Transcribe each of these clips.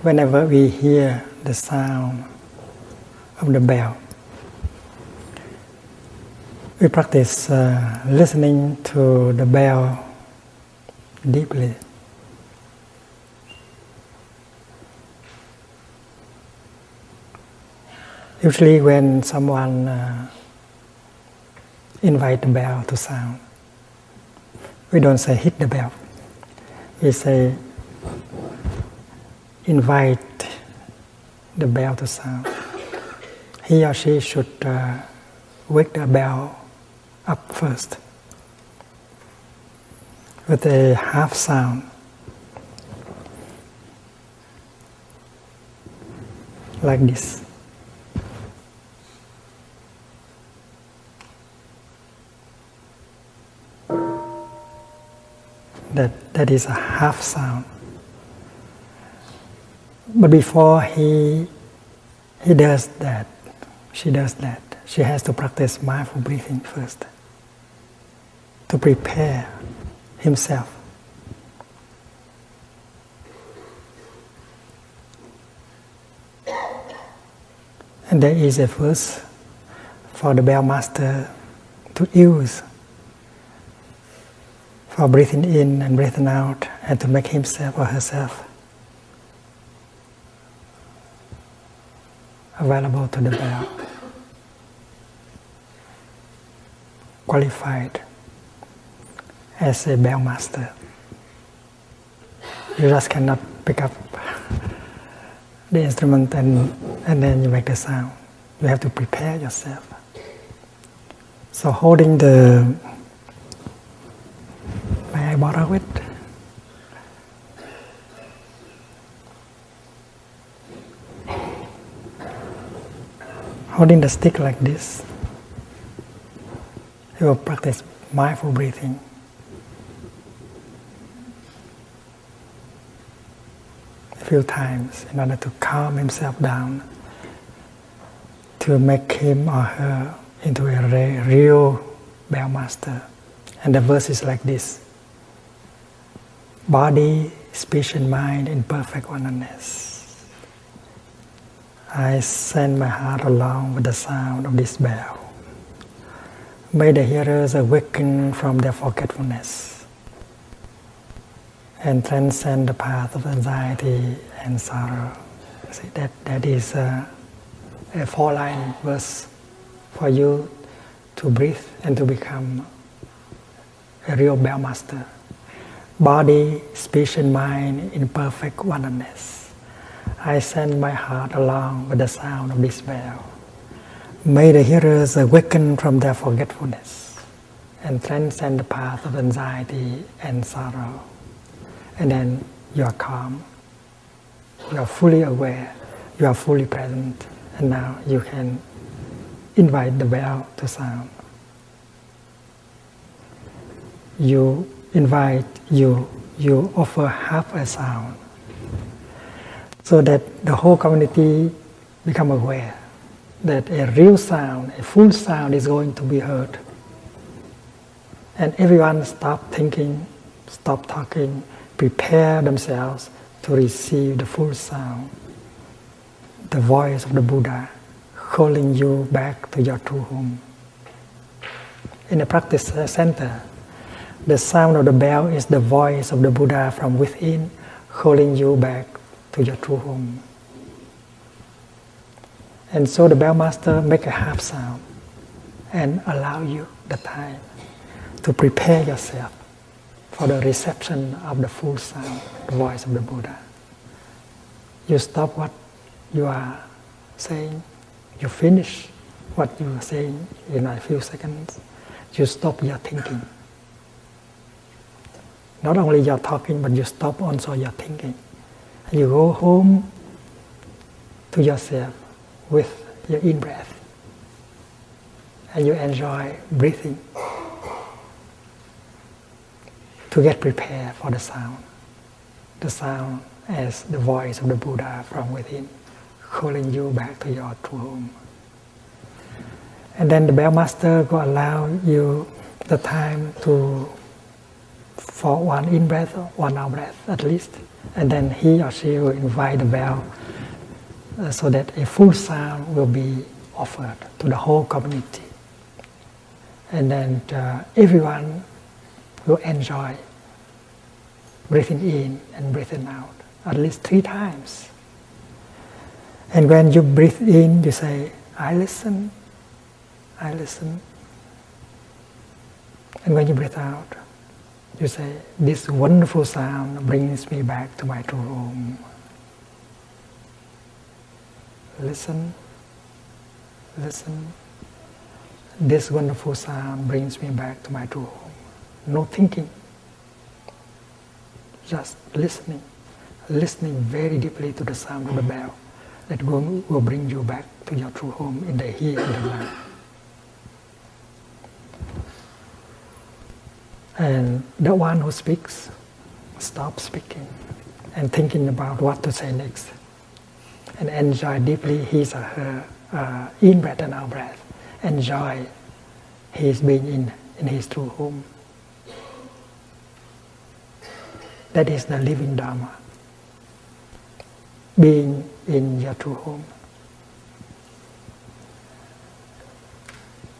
whenever we hear the sound of the bell, we practice listening to the bell deeply. Usually when someone invites the bell to sound, we don't say hit the bell. We say invite the bell to sound. He or she should wake the bell up first with a half sound. Like this. That is a half sound. But before he does that, she does that, she has to practice mindful breathing first to prepare himself. And there is a verse for the bell master to use for breathing in and breathing out, and to make himself or herself available to the bell, qualified as a bell master. You just cannot pick up the instrument and then you make the sound. You have to prepare yourself. So holding the, may I borrow it? Holding the stick like this, you will practice mindful breathing. A few times in order to calm himself down, to make him or her into a real bell master. And the verse is like this: body, speech and mind in perfect oneness. I send my heart along with the sound of this bell. May the hearers awaken from their forgetfulness and transcend the path of anxiety and sorrow. See, that is a four-line verse for you to breathe and to become a real bell master. Body, speech and mind in perfect oneness. I send my heart along with the sound of this bell. May the hearers awaken from their forgetfulness and transcend the path of anxiety and sorrow. And then you are calm, you are fully aware, you are fully present, and now you can invite the bell to sound. You invite, you offer half a sound, so that the whole community become aware that a real sound, a full sound is going to be heard. And everyone stop thinking, stop talking, prepare themselves to receive the full sound, the voice of the Buddha calling you back to your true home. In the practice center, the sound of the bell is the voice of the Buddha from within calling you back to your true home. And so the bell master make a half sound and allow you the time to prepare yourself for the reception of the full sound, the voice of the Buddha. You stop what you are saying, you finish what you are saying in a few seconds, you stop your thinking. Not only your talking, but you stop also your thinking. You go home to yourself with your in-breath. And you enjoy breathing to get prepared for the sound. The sound as the voice of the Buddha from within, calling you back to your true home. And then the bell master will allow you the time to, for one in-breath, 1 hour breath at least, And then he or she will invite the bell so that a full sound will be offered to the whole community. And then everyone will enjoy breathing in and breathing out at least 3 times. And when you breathe in, you say, I listen, I listen. And when you breathe out, you say, this wonderful sound brings me back to my true home. Listen, listen. This wonderful sound brings me back to my true home. No thinking, just listening. Listening very deeply to the sound of the bell that will bring you back to your true home in the here and the now. And the one who speaks, stop speaking and thinking about what to say next. And enjoy deeply his or her in-breath and out-breath. Enjoy his being in his true home. That is the living Dharma. Being in your true home.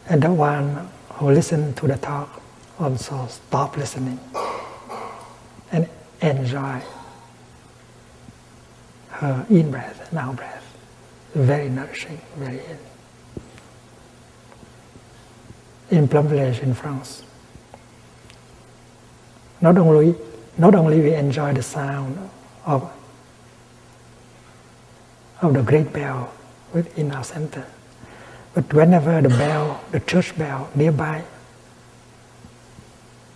And the one who listens to the talk also stop listening and enjoy her in-breath and out-breath. Very nourishing, very in Plum Village in France. Not only we enjoy the sound of the great bell within our center, but whenever the bell, the church bell nearby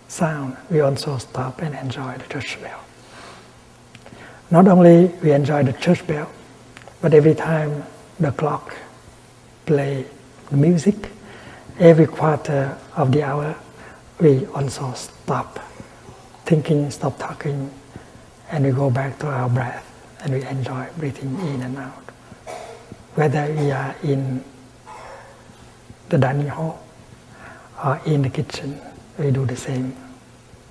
sound, we also stop and enjoy the church bell. Not only we enjoy the church bell, but every time the clock play the music, every quarter of the hour, we also stop thinking, stop talking, and we go back to our breath, and we enjoy breathing in and out. Whether we are in the dining hall or in the kitchen, we do the same.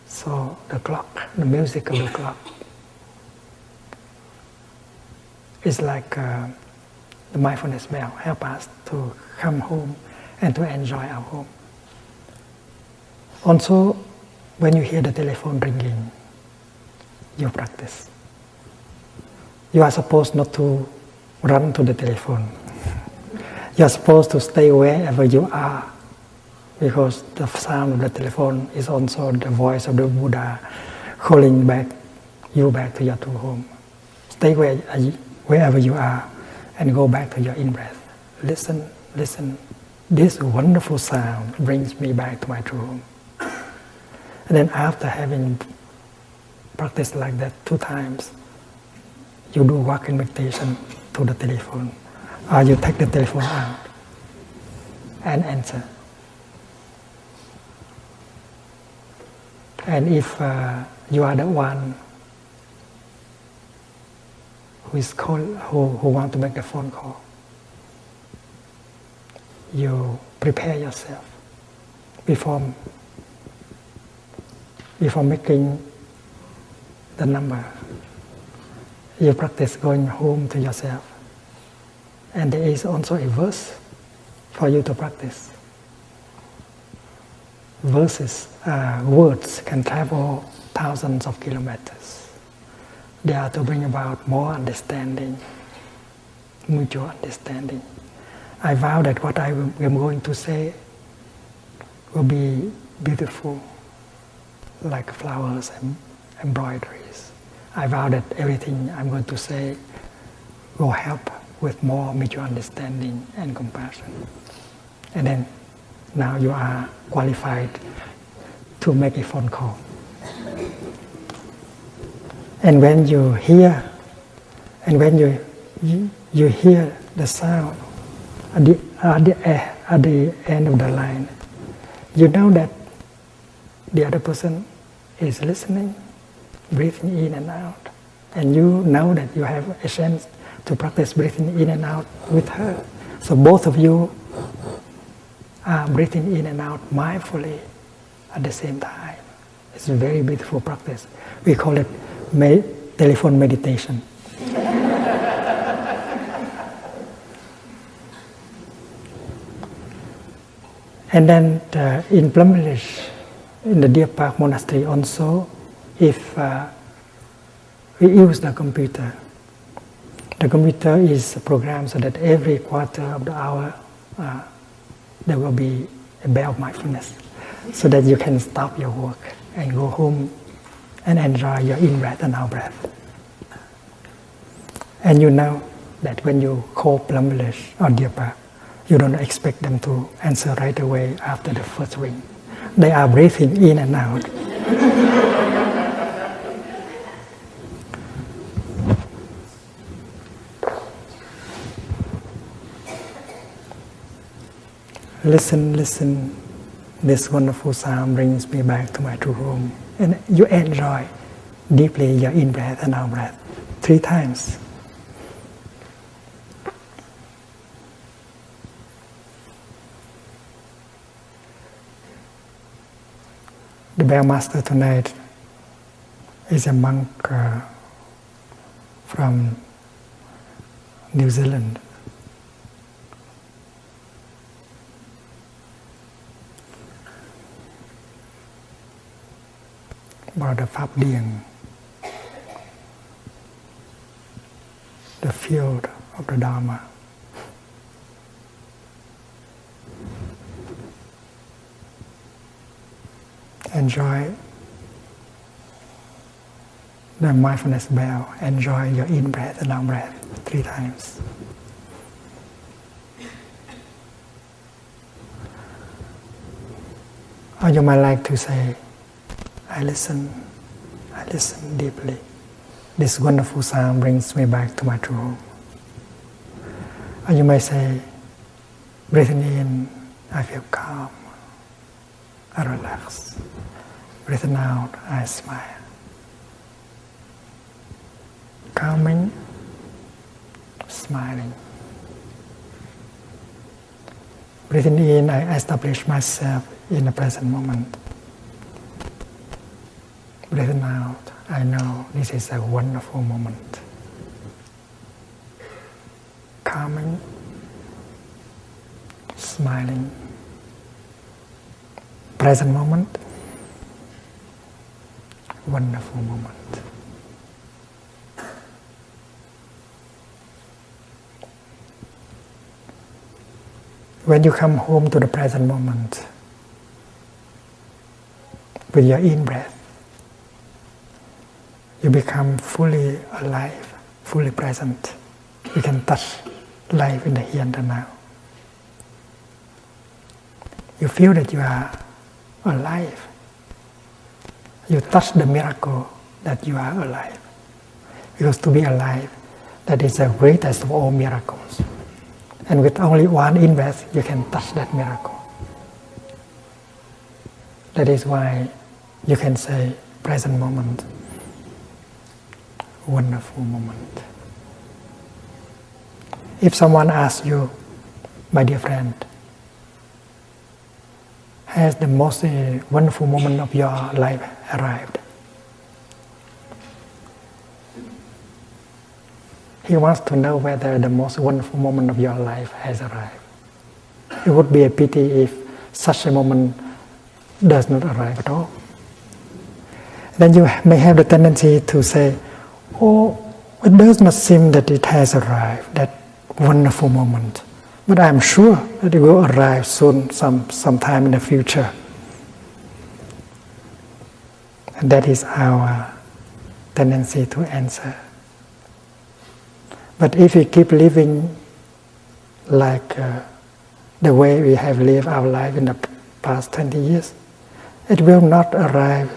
So the clock, the music of the clock, is like the mindfulness bell, help us to come home and to enjoy our home. Also, when you hear the telephone ringing, you practice. You are supposed not to run to the telephone. You are supposed to stay wherever you are, because the sound of the telephone is also the voice of the Buddha calling you back to your true home. Stay wherever you are and go back to your in-breath. Listen, listen. This wonderful sound brings me back to my true home. And then after having practiced like that 2 times, you do walking meditation to the telephone, or you take the telephone out and answer. And if you are the one who want to make a phone call, you prepare yourself before making the number. You practice going home to yourself. And there is also a verse for you to practice. Words can travel thousands of kilometers. They are to bring about more understanding, mutual understanding. I vow that what I am going to say will be beautiful, like flowers and embroideries. I vow that everything I'm going to say will help with more mutual understanding and compassion. And then now you are qualified to make a phone call. And when you hear, you hear the sound at the end of the line, you know that the other person is listening, breathing in and out, and you know that you have a chance to practice breathing in and out with her. So both of you are breathing in and out mindfully at the same time. It's a very beautiful practice. We call it telephone meditation. And then in Plumvillage, in the Deer Park Monastery also, if we use the computer is programmed so that every quarter of the hour there will be a bell of mindfulness, so that you can stop your work and go home and enjoy your in-breath and out-breath. And you know that when you call Plumvillage or Deer Park, you don't expect them to answer right away after the first ring. They are breathing in and out. Listen, listen. This wonderful sound brings me back to my true home. And you enjoy deeply your in-breath and out-breath 3 times. The bell master tonight is a monk from New Zealand. Brother Pháp Điền, the field of the Dharma. Enjoy the mindfulness bell. Enjoy your in-breath and out-breath 3 times. Or you might like to say, I listen deeply. This wonderful sound brings me back to my true home. Or you may say, breathing in, I feel calm, I relax. Breathing out, I smile. Calming, smiling. Breathing in, I establish myself in the present moment. Breathing out, I know this is a wonderful moment. Calming, smiling. Present moment, wonderful moment. When you come home to the present moment, with your in-breath, you become fully alive, fully present. You can touch life in the here and the now. You feel that you are alive. You touch the miracle that you are alive. Because to be alive, that is the greatest of all miracles. And with only one in-breath, you can touch that miracle. That is why you can say, present moment, wonderful moment. If someone asks you, my dear friend, has the most wonderful moment of your life arrived? He wants to know whether the most wonderful moment of your life has arrived. It would be a pity if such a moment does not arrive at all. Then you may have the tendency to say, oh, it does not seem that it has arrived, that wonderful moment. But I am sure that it will arrive soon, sometime in the future. And that is our tendency to answer. But if we keep living like the way we have lived our life in the past 20 years, it will not arrive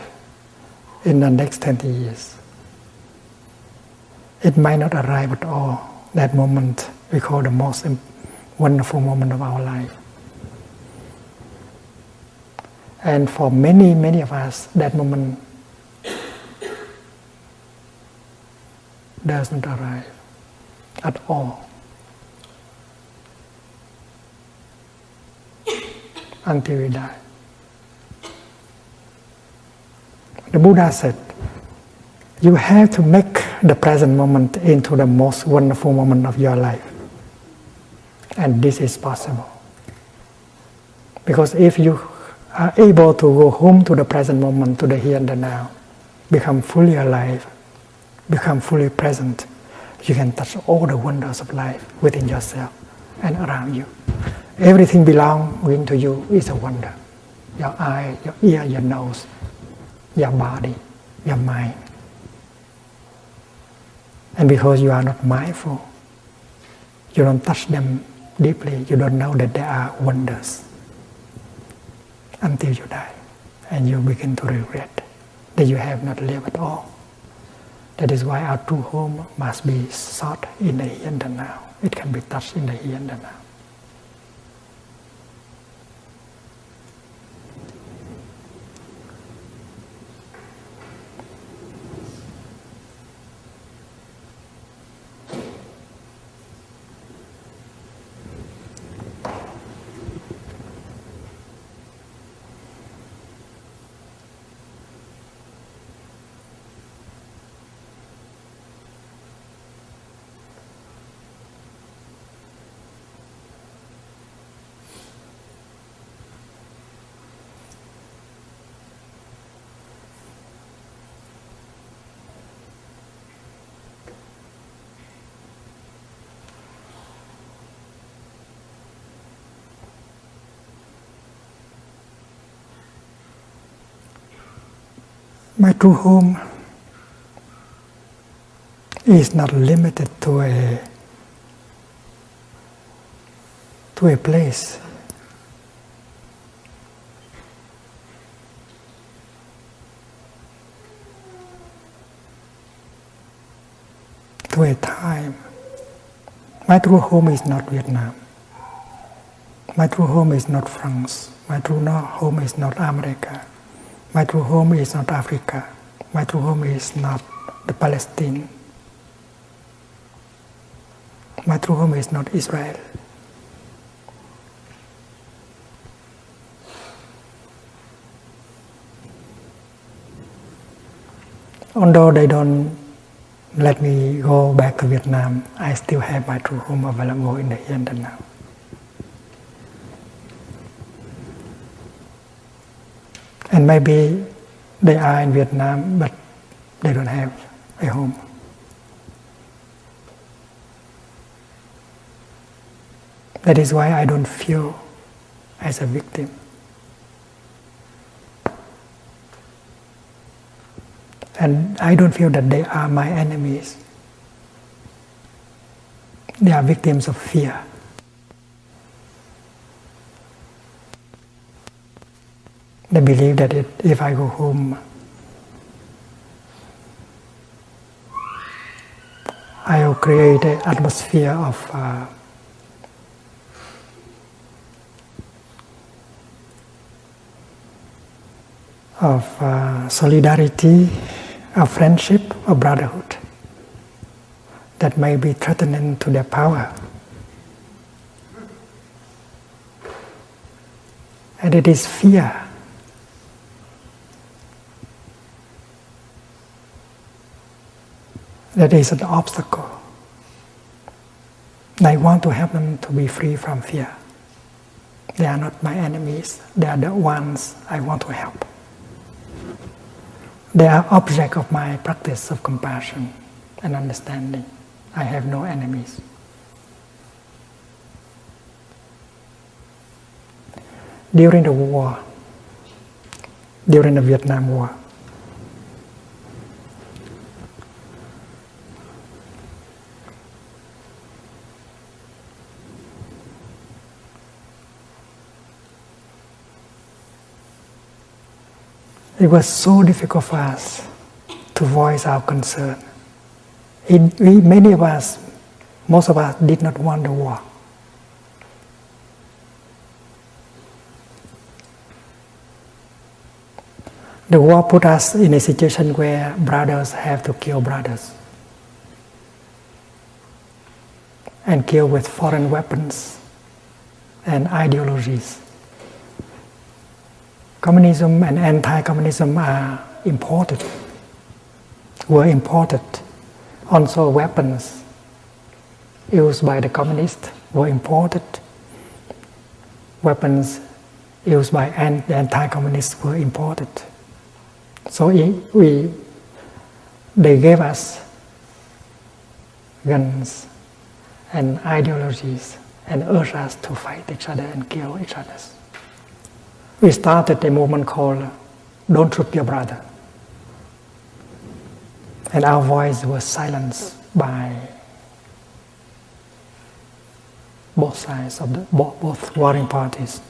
in the next 20 years. It might not arrive at all, that moment we call the most wonderful moment of our life. And for many, many of us, that moment does not arrive at all. Until we die. The Buddha said, you have to make the present moment into the most wonderful moment of your life. And this is possible. Because if you are able to go home to the present moment, to the here and the now, become fully alive, become fully present, you can touch all the wonders of life within yourself and around you. Everything belonging to you is a wonder. Your eye, your ear, your nose, your body, your mind. And because you are not mindful, you don't touch them deeply, you don't know that they are wonders until you die. And you begin to regret that you have not lived at all. That is why our true home must be sought in the here and the now. It can be touched in the here and the now. My true home is not limited to a place. To a time. My true home is not Vietnam. My true home is not France. My true home is not America. My true home is not Africa. My true home is not the Palestine. My true home is not Israel. Although they don't let me go back to Vietnam, I still have my true home available in the here and the now. And maybe they are in Vietnam, but they don't have a home. That is why I don't feel as a victim. And I don't feel that they are my enemies. They are victims of fear. They believe that if I go home, I will create an atmosphere of solidarity, of friendship, of brotherhood that may be threatening to their power. And it is fear that is an obstacle. I want to help them to be free from fear. They are not my enemies. They are the ones I want to help. They are object of my practice of compassion and understanding. I have no enemies. During the war, during the Vietnam War, it was so difficult for us to voice our concern. Many of us, most of us, did not want the war. The war put us in a situation where brothers have to kill brothers and kill with foreign weapons and ideologies. Communism and anti-communism were imported Also, weapons used by the communists were imported. Weapons used by the anti-communists were imported. So they gave us guns and ideologies and urged us to fight each other and kill each other. We started a movement called "Don't Shoot Your Brother." And our voice was silenced by both sides of both warring parties.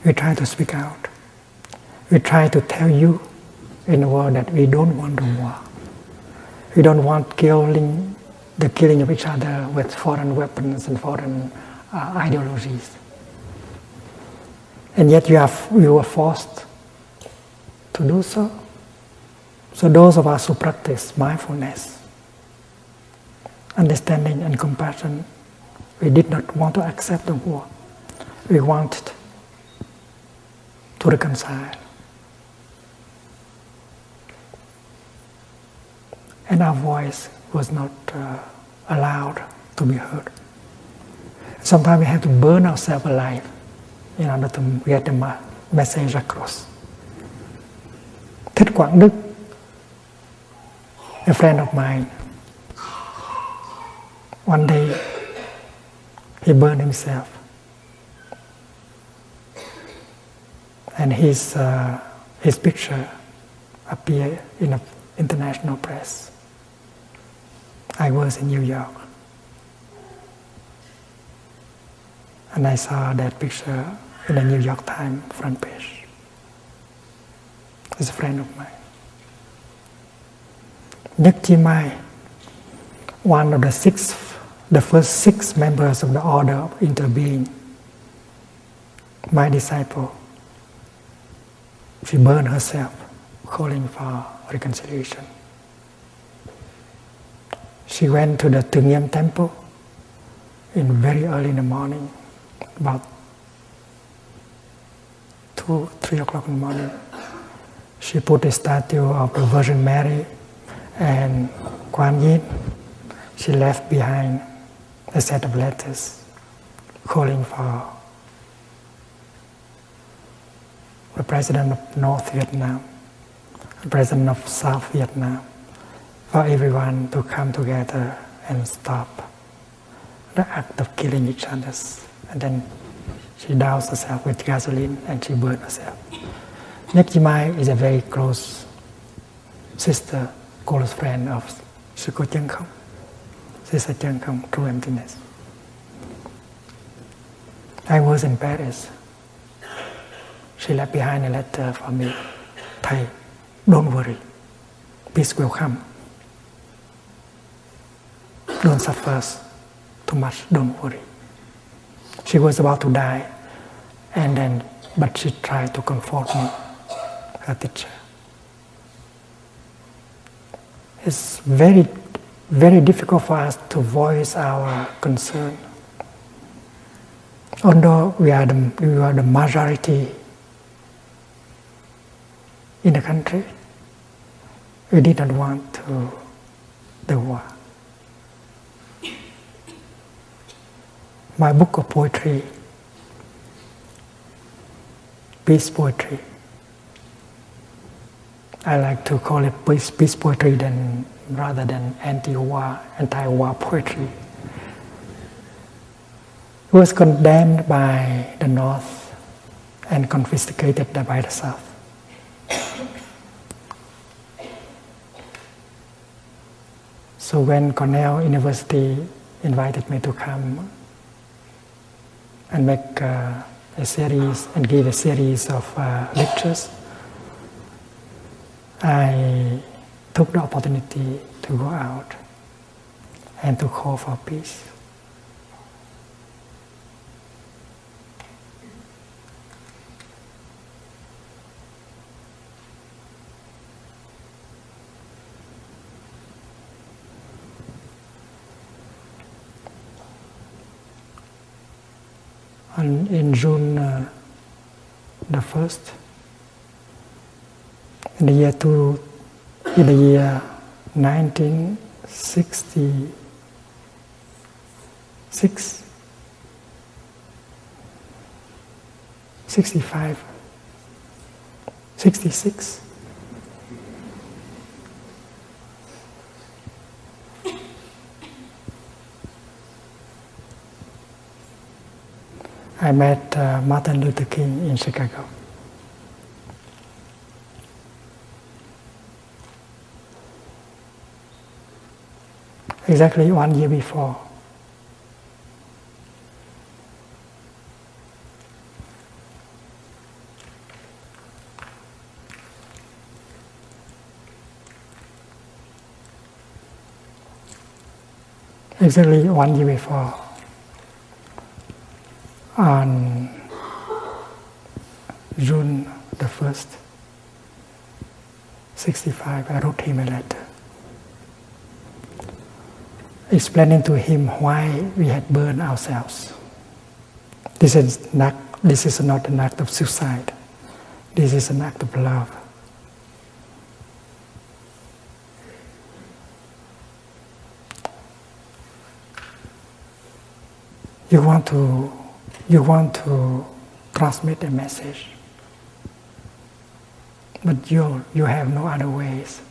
We try to speak out. We try to tell you in the world that we don't want the war. We don't want the killing of each other with foreign weapons and foreign ideologies. And yet you were forced to do so. So those of us who practice mindfulness, understanding and compassion, we did not want to accept the war. We wanted to reconcile. And our voice was not allowed to be heard. Sometimes we have to burn ourselves alive in order to get the message across. Thích Quảng Đức, a friend of mine, one day he burned himself. And his picture appeared in the international press. I was in New York. And I saw that picture in the New York Times front page. He's a friend of mine. Nhất Chi Mai, one of the first 6 members of the Order of Interbeing, my disciple, she burned herself calling for reconciliation. She went to the Tungiem temple very early in the morning, about 2-3 o'clock in the morning. She put a statue of the Virgin Mary and Kuan Yin. She left behind a set of letters calling for the President of North Vietnam, the President of South Vietnam, for everyone to come together and stop the act of killing each other. And then she doused herself with gasoline and she burned herself. Nhất Chi Mai is a very close sister, close friend of Sư Cô Chân Không, Sister Chân Không, True Emptiness. I was in Paris. She left behind a letter for me. Thầy, don't worry. Peace will come. Don't suffer too much, don't worry. She was about to die, but she tried to comfort me, her teacher. It's very, very difficult for us to voice our concern. Although we are the majority in the country, we did not want the war. My book of poetry, peace poetry, I like to call it peace poetry rather than anti-war poetry. It was condemned by the North and confiscated by the South. So when Cornell University invited me to come and make a series and give a series of lectures, I took the opportunity to go out and to call for peace. In June the 1st, in the year 2000, in the year 1966, 65, 66. I met Martin Luther King in Chicago. Exactly 1 year before. Exactly 1 year before. On June the 1st, 65, I wrote him a letter, explaining to him why we had burned ourselves. This is not an act of suicide. This is an act of love. You want to transmit a message, but you have no other ways.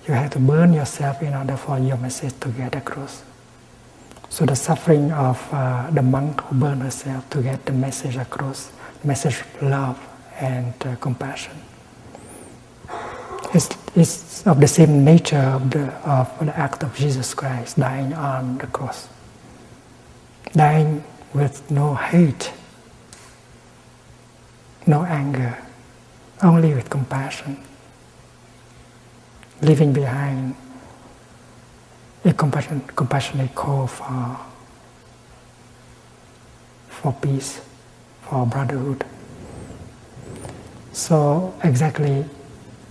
You have to burn yourself in order for your message to get across. So the suffering of the monk who burned herself to get the message across, message of love and compassion, is of the same nature of the act of Jesus Christ dying on the cross. Dying with no hate, no anger, only with compassion, leaving behind a compassionate call for peace, for brotherhood. So exactly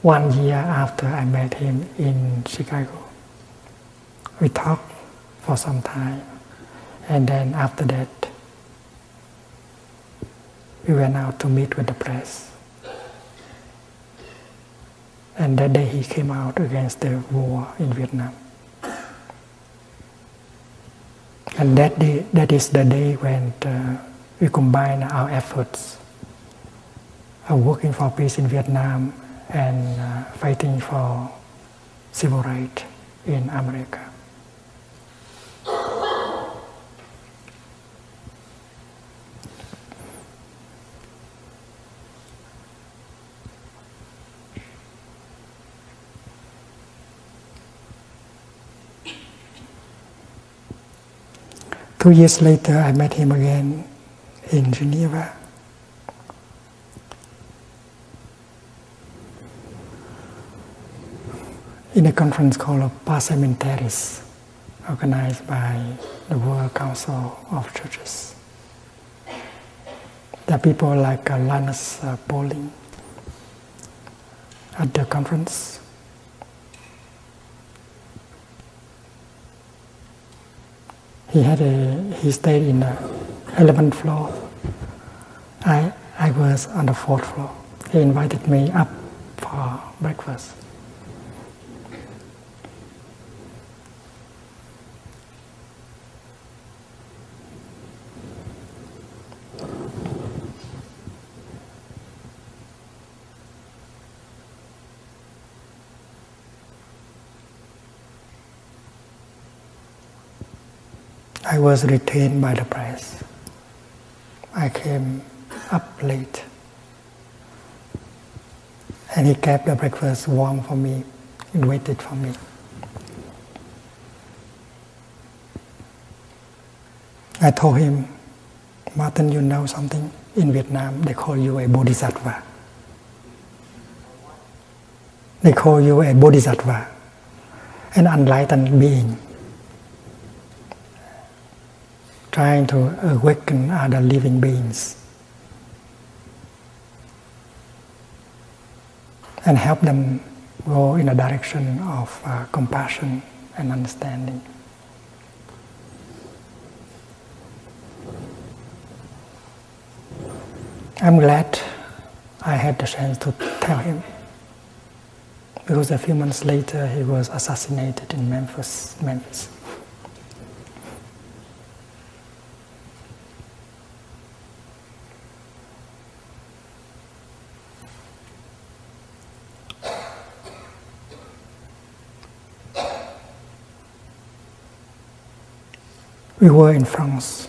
1 year after I met him in Chicago, we talked for some time, and then after that, we went out to meet with the press. And that day he came out against the war in Vietnam. And that is the day when we combine our efforts of working for peace in Vietnam and fighting for civil rights in America. Two years later, I met him again in Geneva. In a conference called Parliamentaries, organized by the World Council of Churches. There are people like Linus Pauling at the conference. He stayed in the 11th floor. I was on the 4th floor. He invited me up for breakfast. I was retained by the press. I came up late. And he kept the breakfast warm for me. He waited for me. I told him, Martin, you know something? In Vietnam, they call you a bodhisattva. They call you a bodhisattva, an enlightened being, trying to awaken other living beings and help them go in a direction of compassion and understanding. I'm glad I had the chance to tell him. because a few months later he was assassinated in Memphis. We were in France.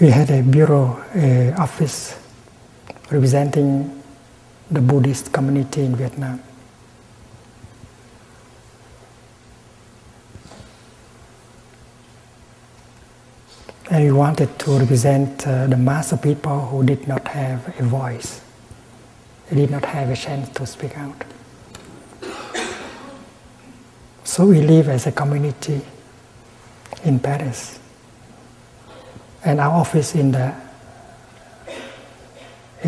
We had a bureau, an office representing the Buddhist community in Vietnam. And we wanted to represent the mass of people who did not have a voice. They did not have a chance to speak out. So we live as a community in Paris. And our office in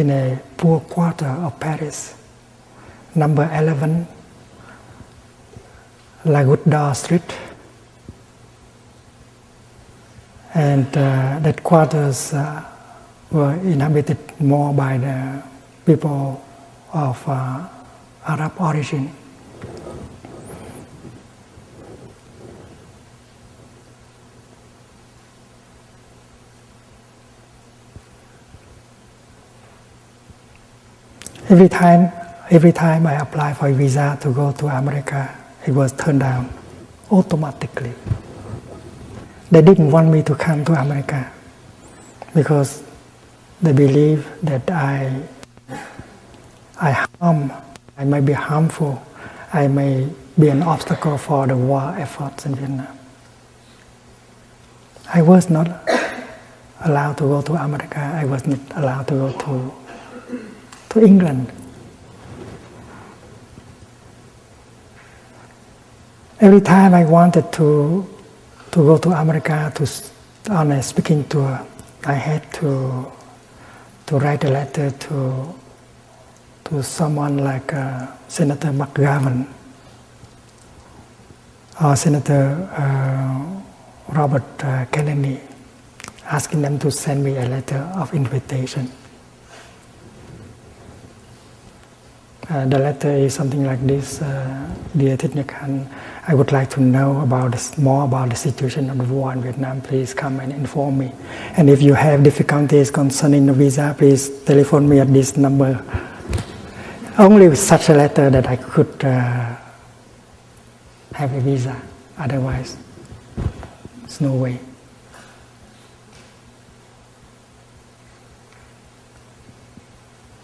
a poor quarter of Paris, number 11, La Goutte d'Or Street. And that quarters were inhabited more by the people of Arab origin. Every time I applied for a visa to go to America, it was turned down automatically. They didn't want me to come to America because they believe that I may be harmful, I may be an obstacle for the war efforts in Vietnam. I was not allowed to go to America, I was not allowed to go to England. Every time I wanted to go to America on a speaking tour, I had to write a letter to someone like Senator McGovern or Senator Robert Kennedy, asking them to send me a letter of invitation. The letter is something like this: Dear Thich Nhat Hanh, I would like to know more about the situation of the war in Vietnam. Please come and inform me. And if you have difficulties concerning the visa, please telephone me at this number. Only with such a letter that I could have a visa. Otherwise, there's no way.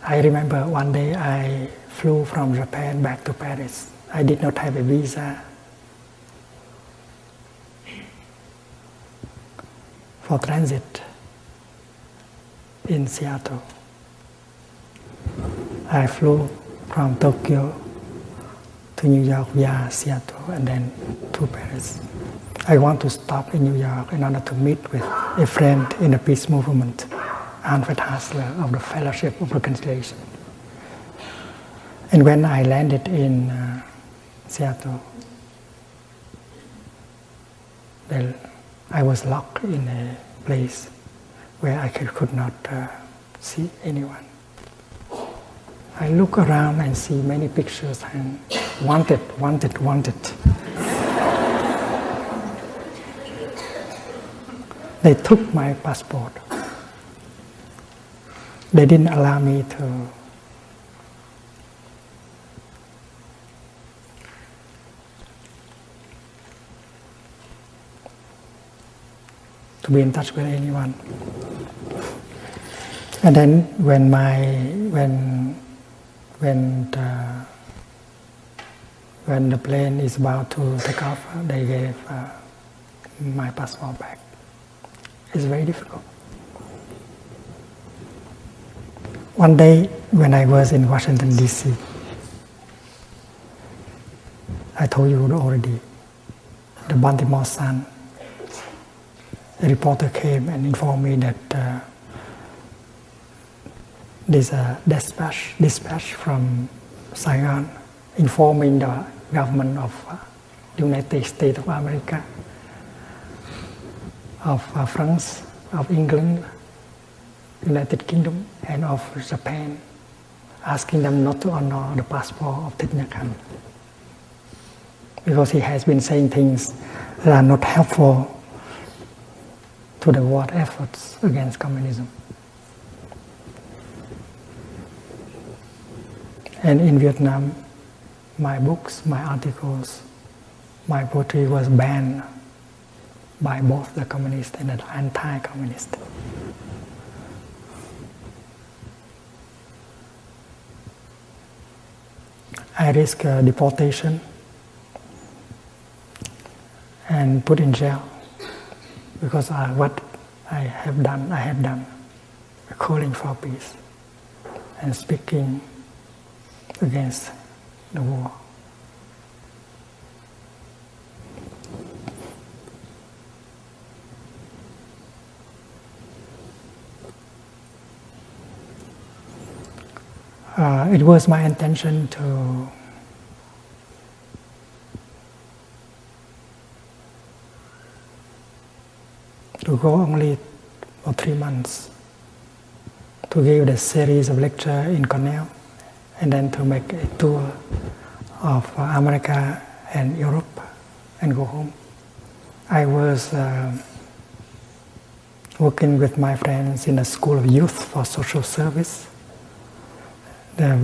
I remember one day I flew from Japan back to Paris. I did not have a visa for transit in Seattle. I flew from Tokyo to New York via Seattle and then to Paris. I want to stop in New York in order to meet with a friend in the peace movement, Alfred Hassler of the Fellowship of Reconciliation. And when I landed in Seattle, I was locked in a place where I could not see anyone. I look around and see many pictures and wanted. They took my passport. They didn't allow me to be in touch with anyone. And then when the plane is about to take off, they gave my passport back. It's very difficult. One day when I was in Washington, D.C., I told you already, the Baltimore Sun, a reporter came and informed me that there's a dispatch from Saigon informing the government of the United States of America, of France, of England, United Kingdom, and of Japan asking them not to honor the passport of Thich Nhat Hanh, because he has been saying things that are not helpful to the world efforts against communism. And in Vietnam, my books, my articles, my poetry was banned by both the communist and the anti-communist. I risked deportation and put in jail because what I had done, calling for peace and speaking against the war. It was my intention to go only for 3 months, to give the series of lectures in Cornell, and then to make a tour of America and Europe and go home. I was working with my friends in a school of youth for social service, the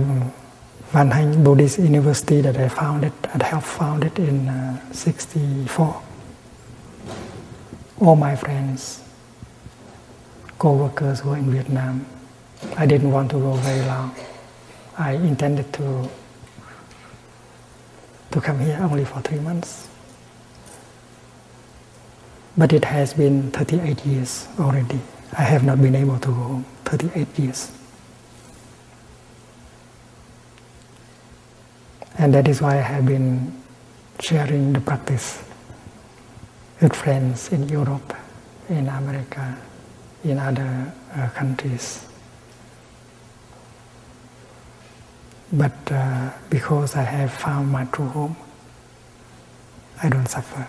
Van Hanh Buddhist University that I helped found it in '64. All my friends, co-workers who were in Vietnam. I didn't want to go very long. I intended to come here only for 3 months. But it has been 38 years already. I have not been able to go home. 38 years. And that is why I have been sharing the practice with friends in Europe, in America, in other countries. But because I have found my true home, I don't suffer.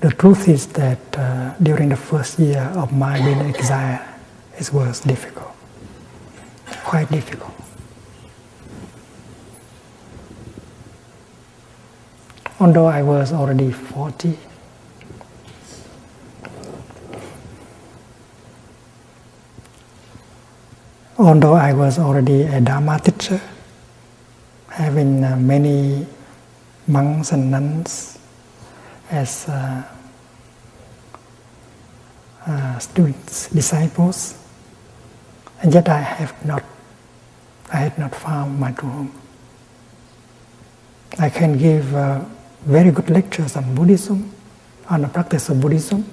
The truth is that during the first year of my being exiled, it was difficult, quite difficult. Although I was already 40, although I was already a Dharma teacher, having many monks and nuns as students, disciples, and yet I had not found my true home. I can give very good lectures on Buddhism, on the practice of Buddhism,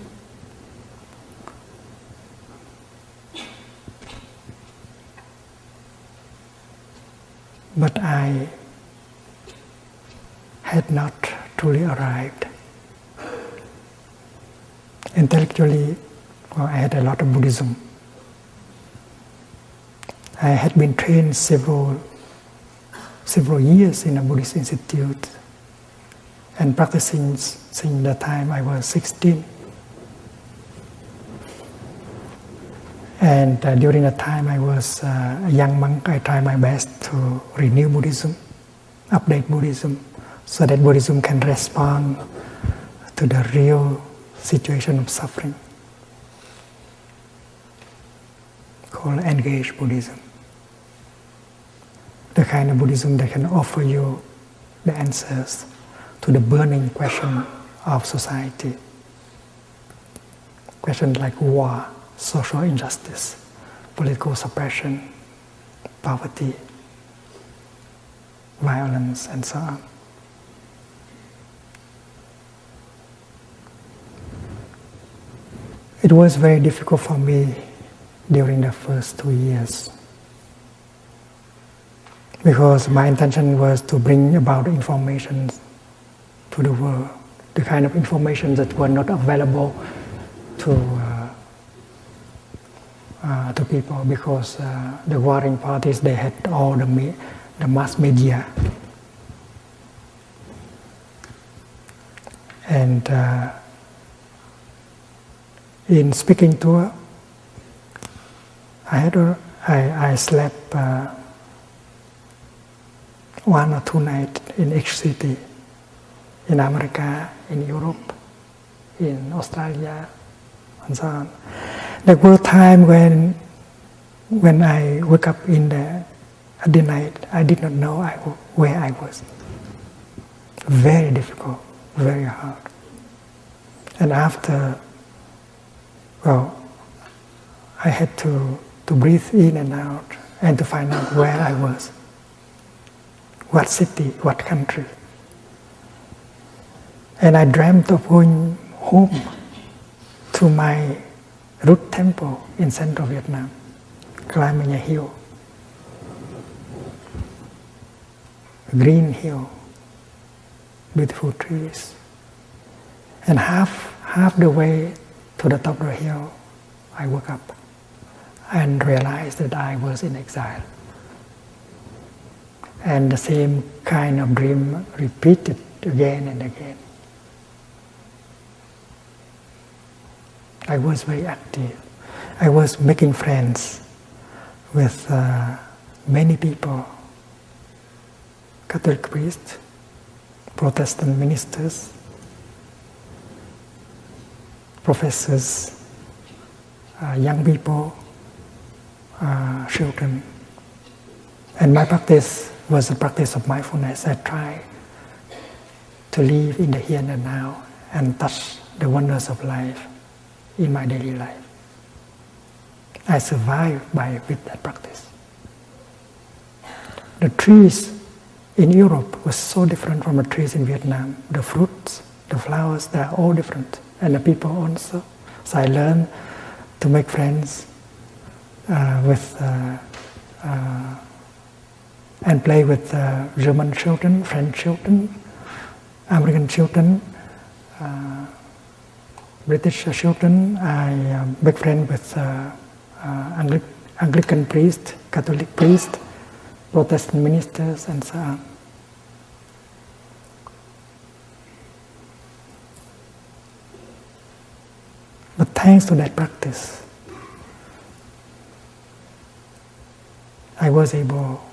but I had not truly arrived. Intellectually, I had a lot of Buddhism. I had been trained several years in a Buddhist institute and practicing since the time I was 16. And during the time I was a young monk, I tried my best to renew Buddhism, update Buddhism, so that Buddhism can respond to the real situation of suffering, called engaged Buddhism. The kind of Buddhism that can offer you the answers to the burning question of society. Questions like war, social injustice, political suppression, poverty, violence, and so on. It was very difficult for me during the first 2 years, because my intention was to bring about information to the world, the kind of information that were not available to people, because the warring parties, they had all the mass media, And in speaking tour, I slept 1 or 2 nights in each city, in America, in Europe, in Australia, and so on. There were times when I woke up at the night, I did not know where I was. Very difficult, very hard. And after, I had to breathe in and out and to find out where I was, what city, what country. And I dreamt of going home to my root temple in central Vietnam, climbing a hill, a green hill, beautiful trees. And half the way to the top of the hill, I woke up and realized that I was in exile. And the same kind of dream repeated again and again. I was very active. I was making friends with many people, Catholic priests, Protestant ministers, professors, young people, children. And my practice was a practice of mindfulness. I try to live in the here and now and touch the wonders of life in my daily life. I survive with that practice. The trees in Europe were so different from the trees in Vietnam. The fruits, the flowers, they are all different. And the people also. So I learned to make friends and play with German children, French children, American children, British children. I make friends with Anglican priests, Catholic priests, Protestant ministers, and so on. But thanks to that practice, I was able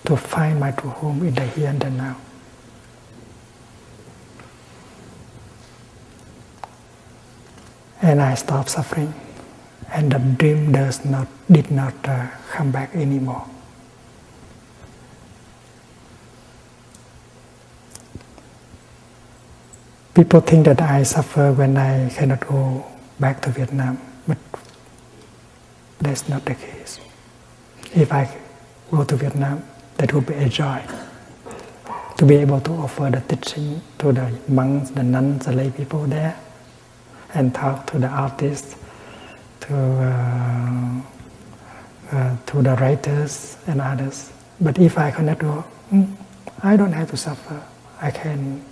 to find my true home in the here and the now. And I stopped suffering, and the dream did not come back anymore. People think that I suffer when I cannot go back to Vietnam, but that's not the case. If I go to Vietnam, that would be a joy to be able to offer the teaching to the monks, the nuns, the lay people there, and talk to the artists, to the writers and others. But if I cannot go, I don't have to suffer. I can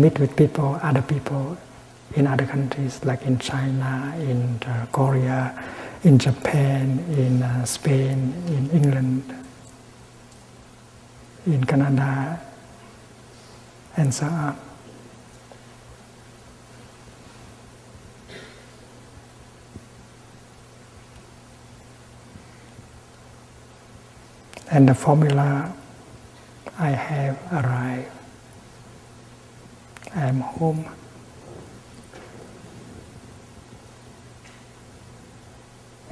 meet with people, other people in other countries, like in China, in Korea, in Japan, in Spain, in England, in Canada, and so on. And the formula I have arrived. I am home.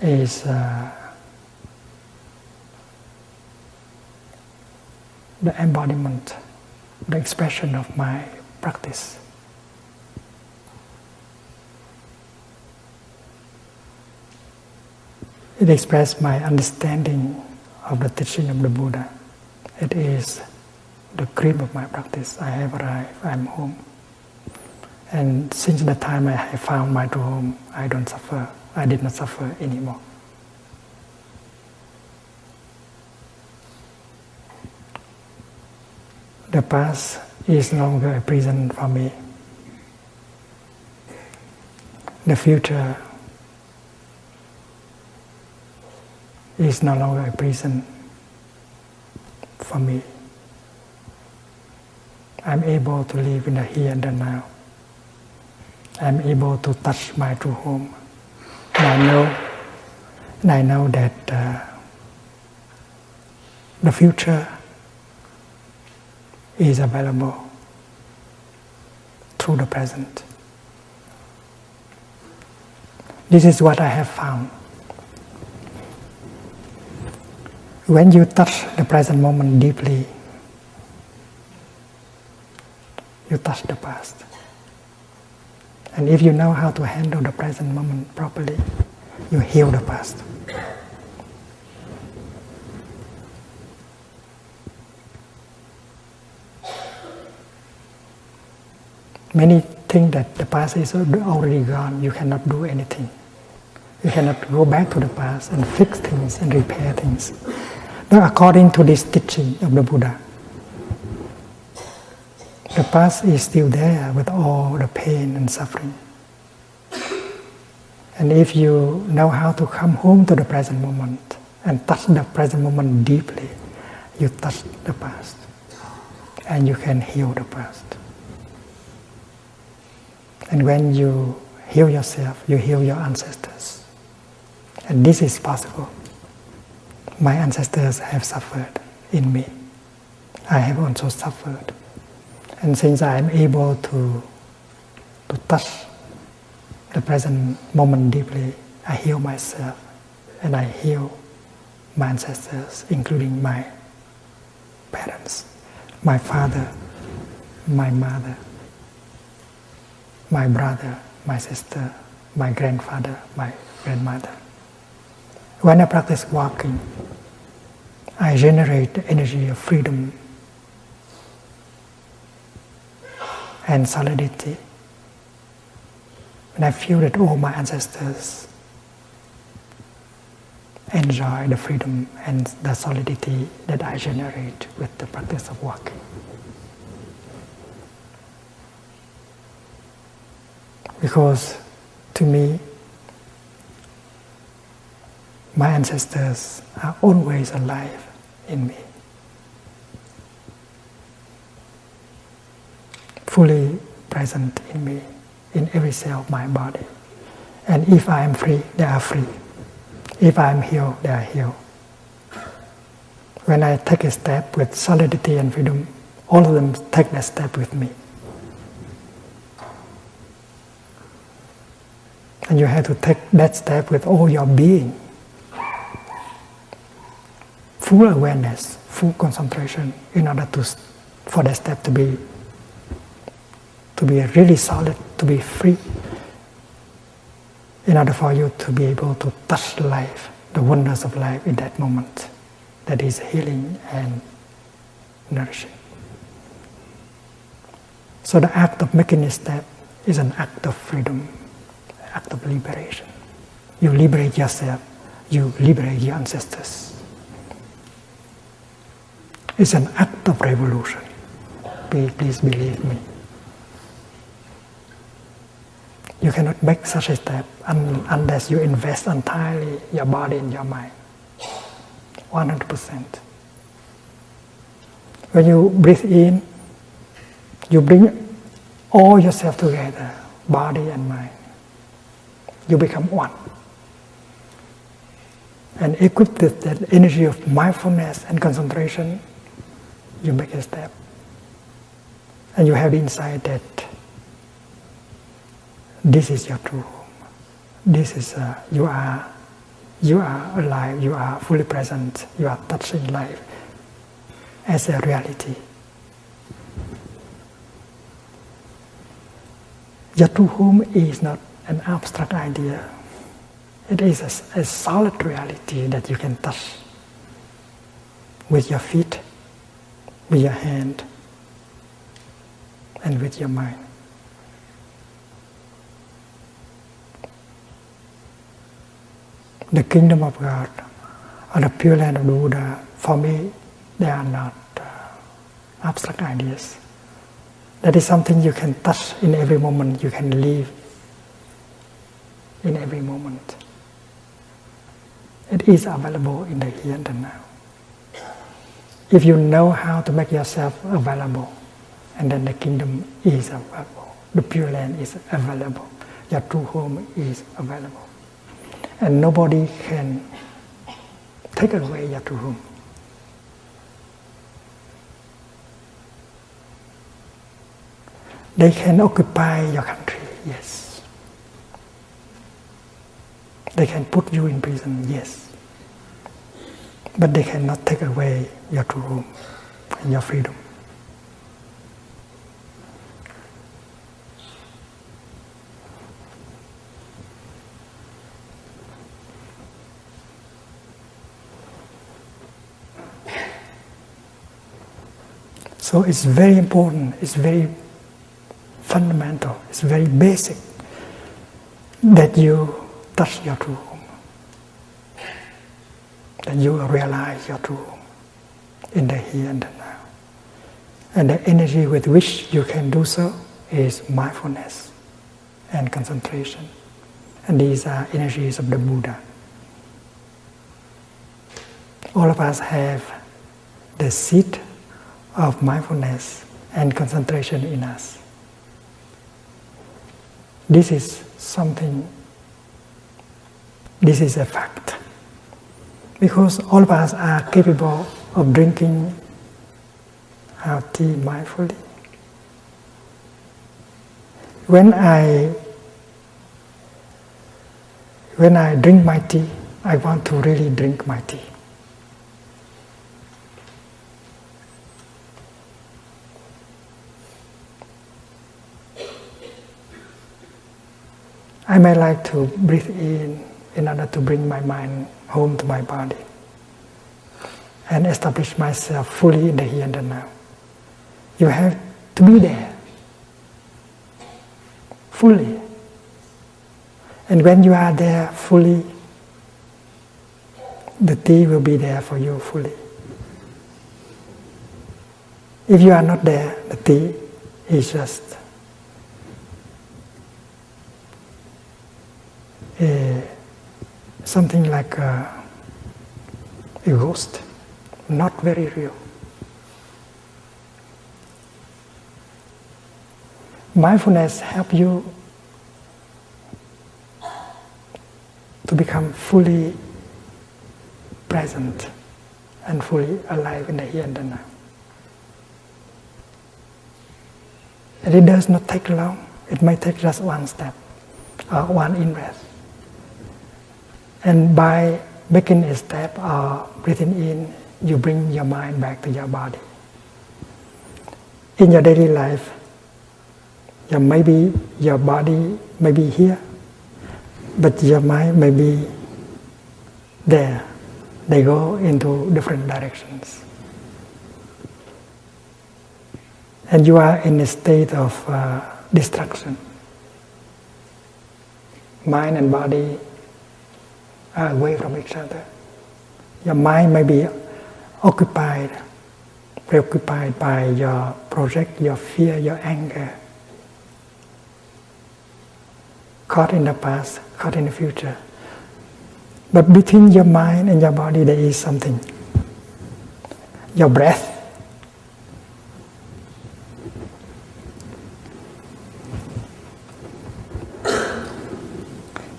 Is the embodiment, the expression of my practice. It expresses my understanding of the teaching of the Buddha. It is the cream of my practice. I have arrived, I am home. And since the time I have found my true home, I don't suffer. I did not suffer anymore. The past is no longer a prison for me. The future is no longer a prison for me. I'm able to live in the here and the now. I'm able to touch my true home. And I know that the future is available through the present. This is what I have found. When you touch the present moment deeply, you touch the past. And if you know how to handle the present moment properly, you heal the past. Many think that the past is already gone, you cannot do anything. You cannot go back to the past and fix things and repair things. But according to this teaching of the Buddha, the past is still there with all the pain and suffering. And if you know how to come home to the present moment and touch the present moment deeply, you touch the past and you can heal the past. And when you heal yourself, you heal your ancestors. And this is possible. My ancestors have suffered in me. I have also suffered. And since I am able to touch the present moment deeply, I heal myself and I heal my ancestors, including my parents, my father, my mother, my brother, my sister, my grandfather, my grandmother. When I practice walking, I generate the energy of freedom and solidity. And I feel that all my ancestors enjoy the freedom and the solidity that I generate with the practice of walking. Because to me, my ancestors are always alive in me, fully present in me, in every cell of my body. And if I am free, they are free. If I am healed, they are healed. When I take a step with solidity and freedom, all of them take that step with me. And you have to take that step with all your being. Full awareness, full concentration, in order for that step to be really solid, to be free, in order for you to be able to touch life, the wonders of life in that moment, that is healing and nourishing. So the act of making a step is an act of freedom, an act of liberation. You liberate yourself, you liberate your ancestors. It's an act of revolution. Please believe me. You cannot make such a step unless you invest entirely your body and your mind. 100%. When you breathe in, you bring all yourself together, body and mind. You become one. And equipped with that energy of mindfulness and concentration, you make a step. And you have the insight that this is your true home. This is, you are alive, you are fully present, you are touching life as a reality. Your true home is not an abstract idea. It is a solid reality that you can touch with your feet, with your hand, and with your mind. The kingdom of God or the Pure Land of the Buddha, for me, they are not abstract ideas. That is something you can touch in every moment, you can live in every moment. It is available in the here and the now. If you know how to make yourself available and then the kingdom is available. The Pure Land is available. Your true home is available. And nobody can take away your true home. They can occupy your country, yes. They can put you in prison, yes. But they cannot take away your true home and your freedom. So it's very important, it's very fundamental, it's very basic that you touch your true home, that you realize your true home in the here and the now. And the energy with which you can do so is mindfulness and concentration. And these are energies of the Buddha. All of us have the seed of mindfulness and concentration in us. This is something, this is a fact. Because all of us are capable of drinking our tea mindfully. When I drink my tea, I want to really drink my tea. I may like to breathe in order to bring my mind home to my body and establish myself fully in the here and the now. You have to be there, fully. And when you are there fully, the tea will be there for you fully. If you are not there, the tea is just something like a ghost, not very real. Mindfulness helps you to become fully present and fully alive in the here and the now. And it does not take long. It may take just one step or one in-breath. And by making a step or breathing in, you bring your mind back to your body. In your daily life, maybe your body may be here, but your mind may be there. They go into different directions. And you are in a state of distraction. Mind and body are away from each other. Your mind may be preoccupied by your project, your fear, your anger, caught in the past, caught in the future. But between your mind and your body there is something. Your breath.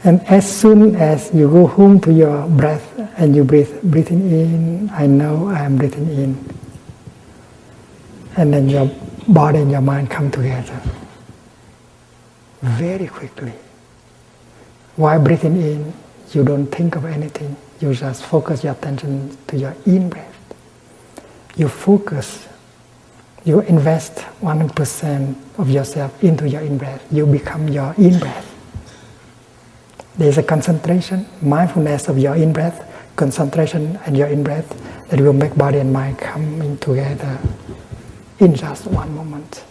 And as soon as you go home to your breath and you breathing in, I know I am breathing in. And then your body and your mind come together very quickly. While breathing in, you don't think of anything. You just focus your attention to your in-breath. You focus, you invest 100% of yourself into your in-breath. You become your in-breath. There is a concentration, mindfulness of your in-breath, concentration and your in-breath that will make body and mind coming together in just one moment.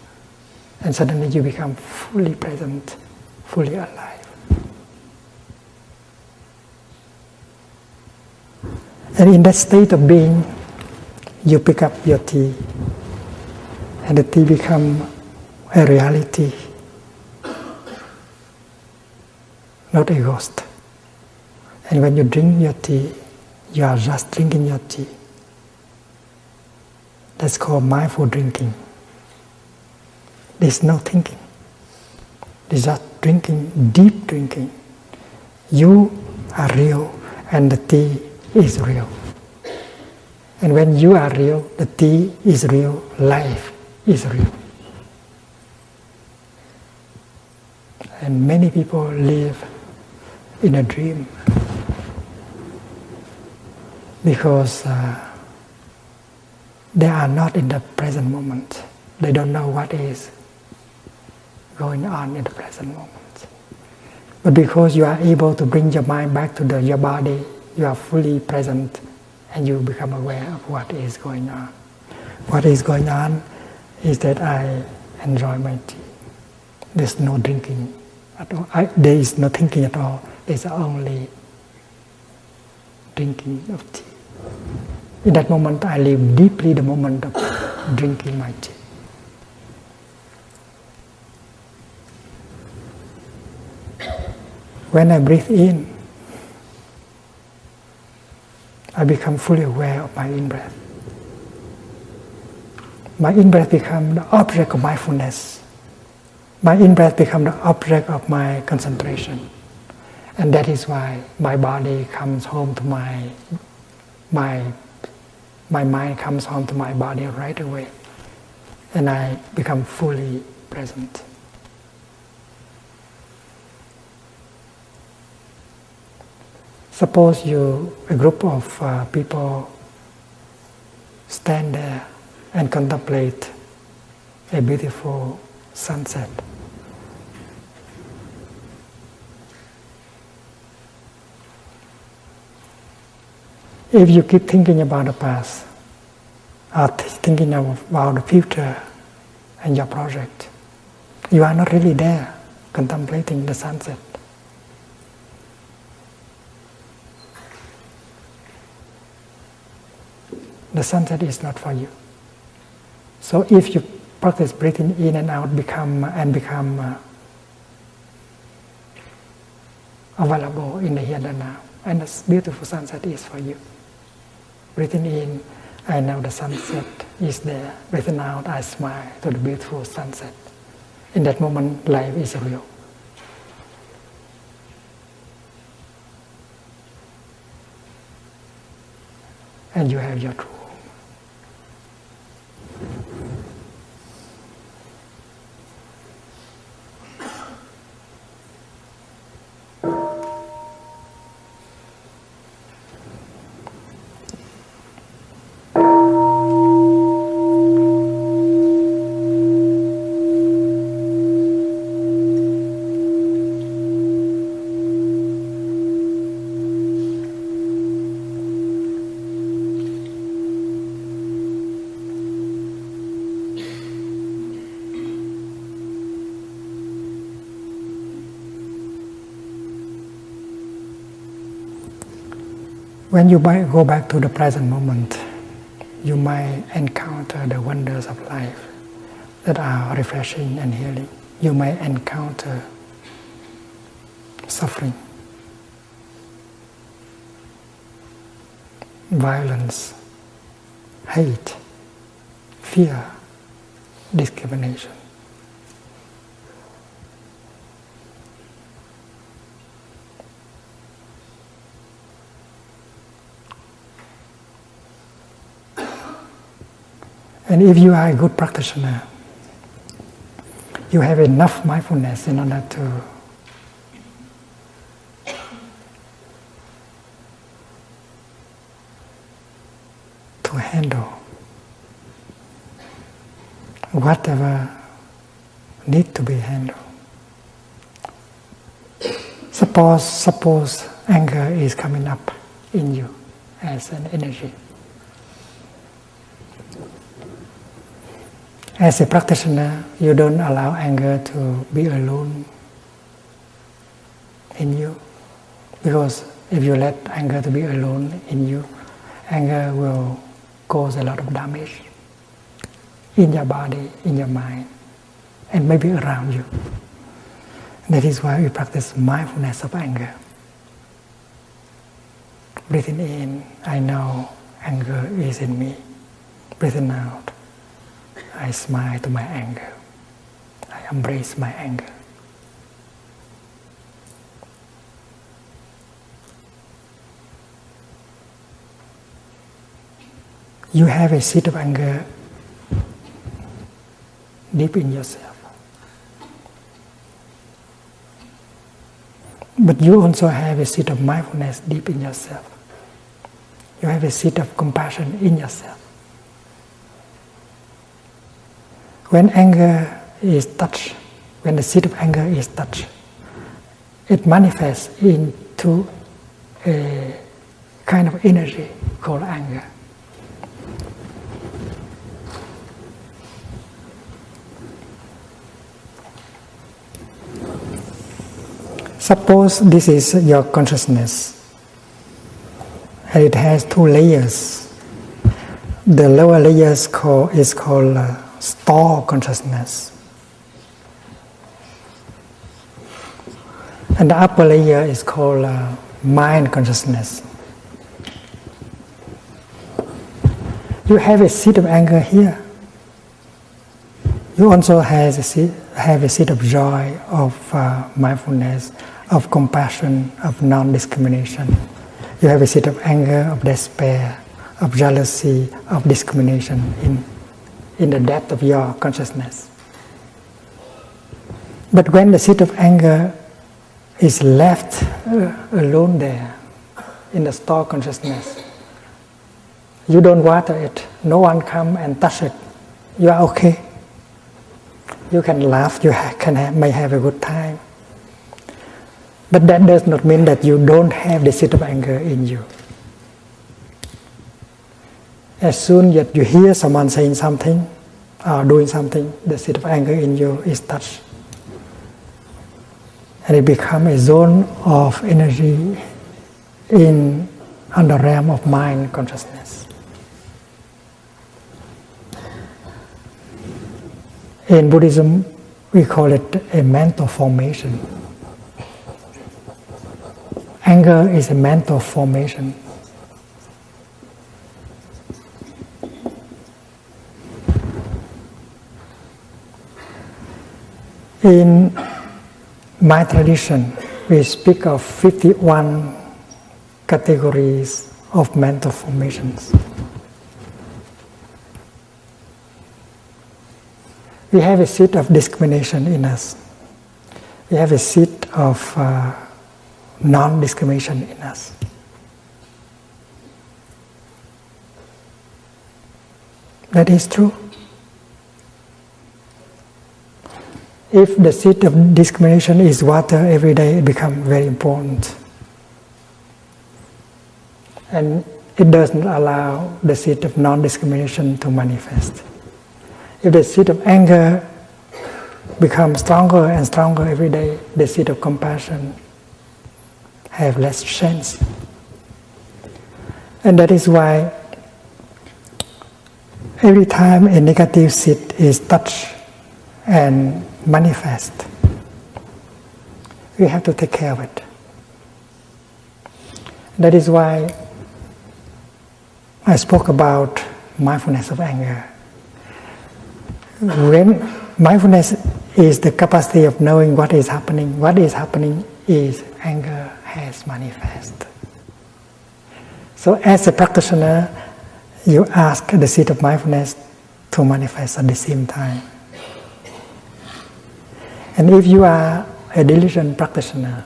And suddenly you become fully present, fully alive. And in that state of being, you pick up your tea, and the tea becomes a reality, not a ghost. And when you drink your tea, you are just drinking your tea. That's called mindful drinking. There's no thinking. There's just drinking, deep drinking. You are real and the tea is real. And when you are real, the tea is real, life is real. And many people live in a dream because they are not in the present moment. They don't know what is going on in the present moment. But because you are able to bring your mind back to your body, you are fully present and you become aware of what is going on. What is going on is that I enjoy my tea. There's no drinking at all. There is no thinking at all. There's only drinking of tea. In that moment, I live deeply the moment of drinking my tea. When I breathe in, I become fully aware of my in-breath. My in-breath becomes the object of mindfulness. My in-breath becomes the object of my concentration. And that is why my body comes home to my mind comes home to my body right away. And I become fully present. Suppose a group of people stand there and contemplate a beautiful sunset. If you keep thinking about the past, or thinking about the future and your project, you are not really there contemplating the sunset. The sunset is not for you. So if you practice breathing in and out, become available in the here and now, and this beautiful sunset is for you. Breathing in, I know the sunset is there. Breathing out, I smile to the beautiful sunset. In that moment, life is real. And you have your true home. When you go back to the present moment, you might encounter the wonders of life that are refreshing and healing. You might encounter suffering, violence, hate, fear, discrimination. And if you are a good practitioner, you have enough mindfulness in order to handle whatever needs to be handled. Suppose anger is coming up in you as an energy. As a practitioner, you don't allow anger to be alone in you, because if you let anger to be alone in you, anger will cause a lot of damage in your body, in your mind, and maybe around you. That is why we practice mindfulness of anger. Breathing in, I know anger is in me. Breathing out, I smile to my anger. embrace my anger. You have a seed of anger deep in yourself. But you also have a seed of mindfulness deep in yourself. You have a seed of compassion in yourself. When anger is touched, when the seed of anger is touched, it manifests into a kind of energy called anger. Suppose this is your consciousness, and it has two layers. The lower layer is called store consciousness, and the upper layer is called mind consciousness. You have a seed of anger here. You also have a seed of joy, of mindfulness, of compassion, of non-discrimination. You have a seed of anger, of despair, of jealousy, of discrimination in the depth of your consciousness. But when the seed of anger is left alone there in the store consciousness, you don't water it, no one come and touch it, you are okay. You can laugh, may have a good time. But that does not mean that you don't have the seed of anger in you. As soon as you hear someone saying something or doing something, the seed of anger in you is touched. And it becomes a zone of energy on the realm of mind consciousness. In Buddhism, we call it a mental formation. Anger is a mental formation. In my tradition, we speak of 51 categories of mental formations. We have a seed of discrimination in us. We have a seed of non-discrimination in us. That is true. If the seed of discrimination is watered every day, it becomes very important. And it doesn't allow the seed of non-discrimination to manifest. If the seed of anger becomes stronger and stronger every day, the seed of compassion have less chance. And that is why every time a negative seed is touched and manifest, we have to take care of it. That is why I spoke about mindfulness of anger. When mindfulness is the capacity of knowing what is happening is anger has manifest. So as a practitioner, you ask the seed of mindfulness to manifest at the same time. And if you are a diligent practitioner,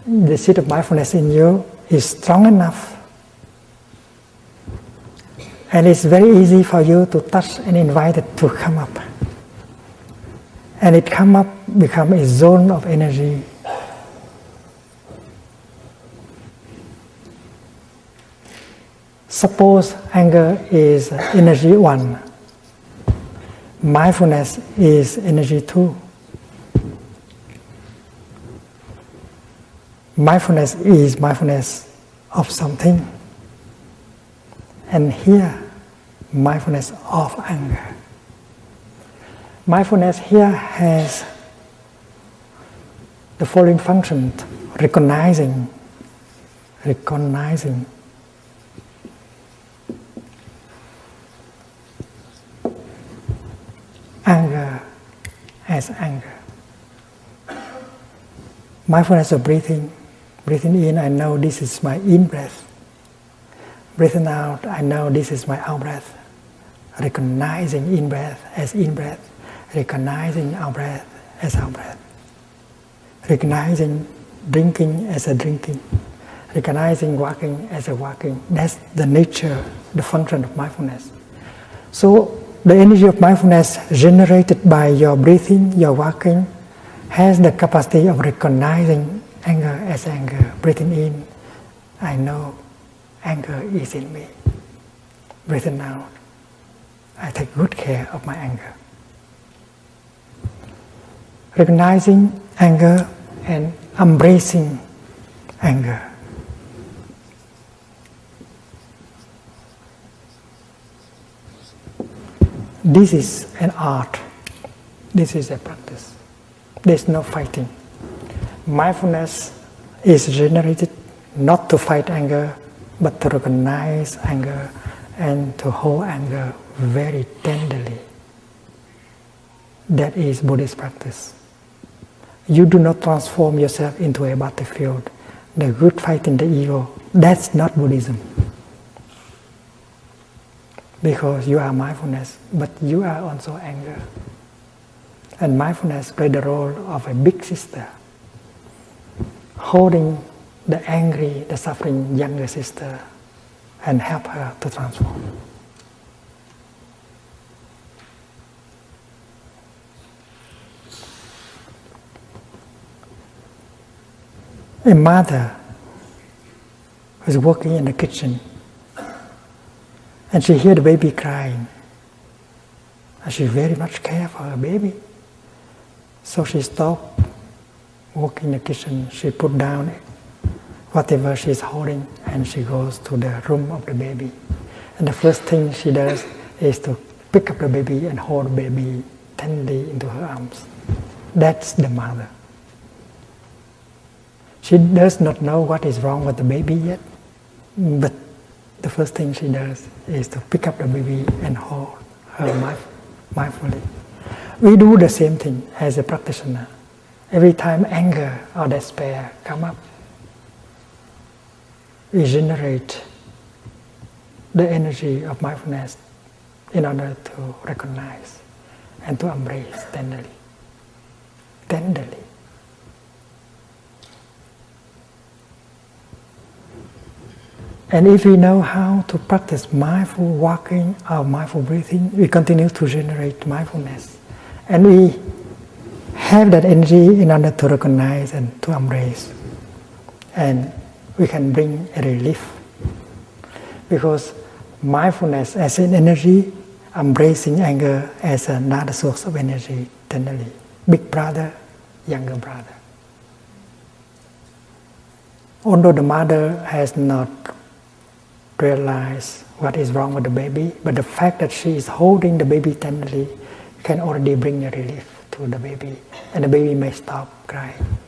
the seed of mindfulness in you is strong enough, and it's very easy for you to touch and invite it to come up. And it become a zone of energy. Suppose anger is energy 1. Mindfulness is energy 2. Mindfulness is mindfulness of something. And here, mindfulness of anger. Mindfulness here has the following function: recognizing anger as anger. Mindfulness of breathing. Breathing in, I know this is my in-breath. Breathing out, I know this is my out-breath. Recognizing in-breath as in-breath. Recognizing out-breath as out-breath. Recognizing drinking as a drinking. Recognizing walking as a walking. That's the nature, the function of mindfulness. So the energy of mindfulness generated by your breathing, your walking, has the capacity of recognizing anger as anger. Breathing in, I know anger is in me. Breathing out, I take good care of my anger. Recognizing anger and embracing anger. This is an art. This is a practice. There's no fighting. Mindfulness is generated not to fight anger, but to recognize anger and to hold anger very tenderly. That is Buddhist practice. You do not transform yourself into a battlefield. The good fighting the evil. That's not Buddhism. Because you are mindfulness, but you are also anger. And mindfulness plays the role of a big sister, holding the angry, the suffering younger sister and help her to transform. A mother who is working in the kitchen and she hears the baby crying, and she very much cares for her baby. So she stopped working in the kitchen, she put down whatever she's holding and she goes to the room of the baby. And the first thing she does is to pick up the baby and hold the baby tenderly into her arms. That's the mother. She does not know what is wrong with the baby yet, but the first thing she does is to pick up the baby and hold her mindfully. We do the same thing as a practitioner. Every time anger or despair come up, we generate the energy of mindfulness in order to recognize and to embrace tenderly. Tenderly. And if we know how to practice mindful walking or mindful breathing, we continue to generate mindfulness. And we have that energy in order to recognize and to embrace. And we can bring a relief. Because mindfulness as an energy, embracing anger as another source of energy tenderly. Big brother, younger brother. Although the mother has not realized what is wrong with the baby, but the fact that she is holding the baby tenderly can already bring a relief to the baby, and the baby may stop crying.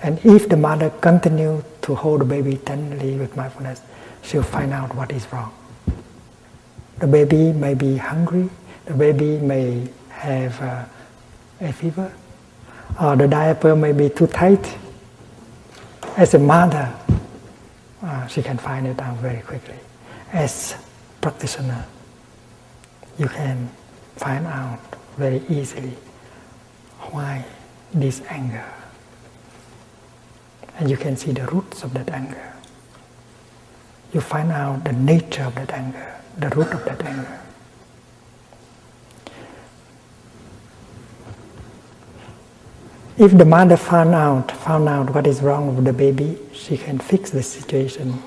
And if the mother continues to hold the baby tenderly with mindfulness, she'll find out what is wrong. The baby may be hungry, the baby may have a fever, or the diaper may be too tight. As a mother, she can find it out very quickly. As practitioner, you can find out very easily why this anger. And you can see the roots of that anger. You find out the nature of that anger, the root of that anger. If the mother found out what is wrong with the baby, she can fix the situation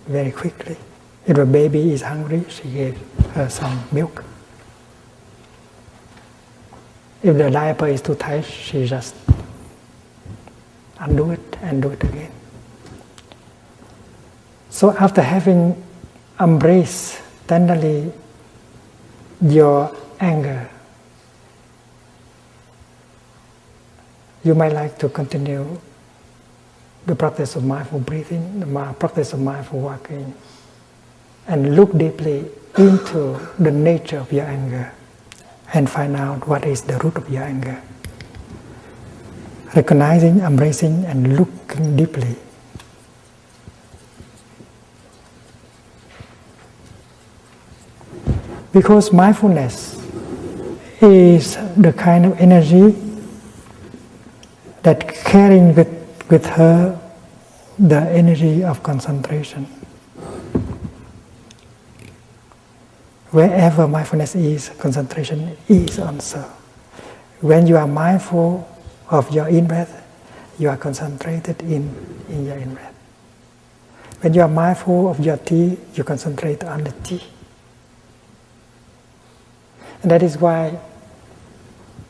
very quickly. If the baby is hungry, she gave her some milk. If the diaper is too tight, she just undo it and do it again. So after having embraced tenderly your anger, you might like to continue the practice of mindful breathing, the practice of mindful walking, and look deeply into the nature of your anger and find out what is the root of your anger. Recognizing, embracing, and looking deeply. Because mindfulness is the kind of energy that carrying with her the energy of concentration. Wherever mindfulness is, concentration is also. When you are mindful of your in-breath, you are concentrated in your in-breath. When you are mindful of your tea, you concentrate on the tea. And that is why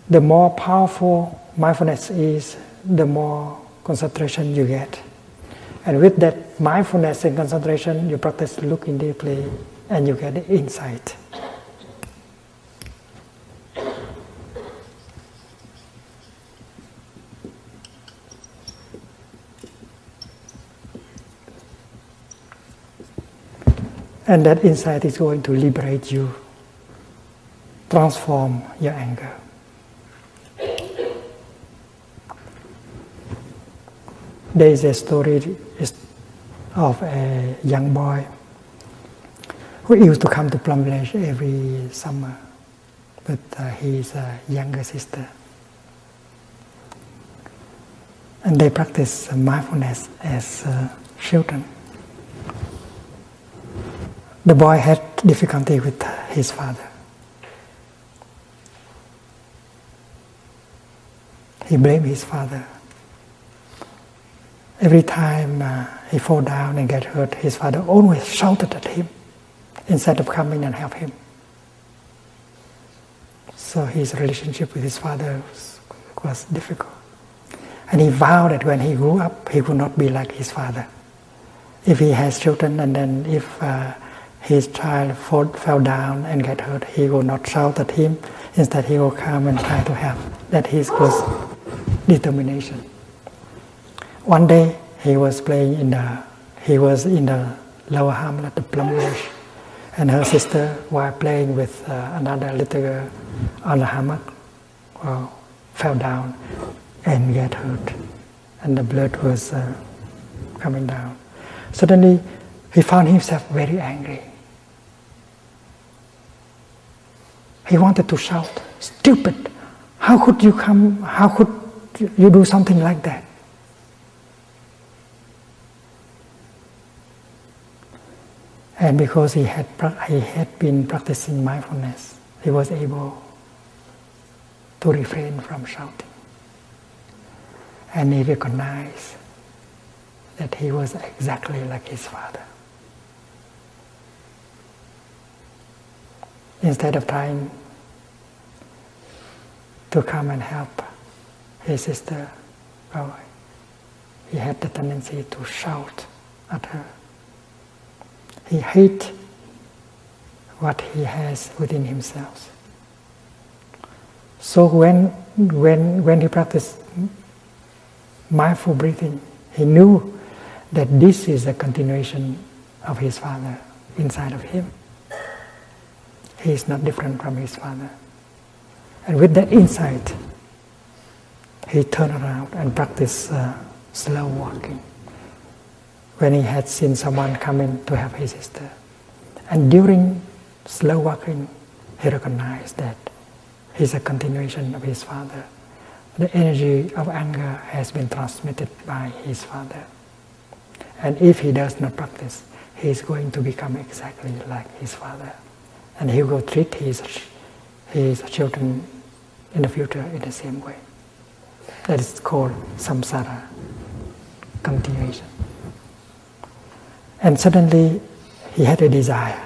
the more powerful mindfulness is, the more concentration you get. And with that mindfulness and concentration, you practice looking deeply and you get the insight. And that insight is going to liberate you, transform your anger. There is a story of a young boy who used to come to Plum Village every summer with his younger sister. And they practice mindfulness as children. The boy had difficulty with his father. He blamed his father. Every time he fall down and get hurt, his father always shouted at him instead of coming and help him. So his relationship with his father was difficult. And he vowed that when he grew up, he would not be like his father. If he has children and then if his child fell down and get hurt, he will not shout at him. Instead, he will come and try to help. That was determination. One day, he was in the lower hamlet of Plum Village, and her sister was playing with another little girl on the hammock, fell down and get hurt, and the blood was coming down. Suddenly, he found himself very angry. He wanted to shout, "Stupid! How could you come? How could you do something like that?" And because he had been practicing mindfulness, he was able to refrain from shouting. And he recognized that he was exactly like his father. Instead of trying to come and help his sister, he had the tendency to shout at her. He hates what he has within himself. So when he practiced mindful breathing, he knew that this is a continuation of his father inside of him. He is not different from his father. And with that insight, he turned around and practiced slow walking. When he had seen someone coming to help his sister. And during slow walking, he recognized that he's a continuation of his father. The energy of anger has been transmitted by his father. And if he does not practice, he is going to become exactly like his father. And he will treat his children in the future in the same way. That is called samsara, continuation. And suddenly he had a desire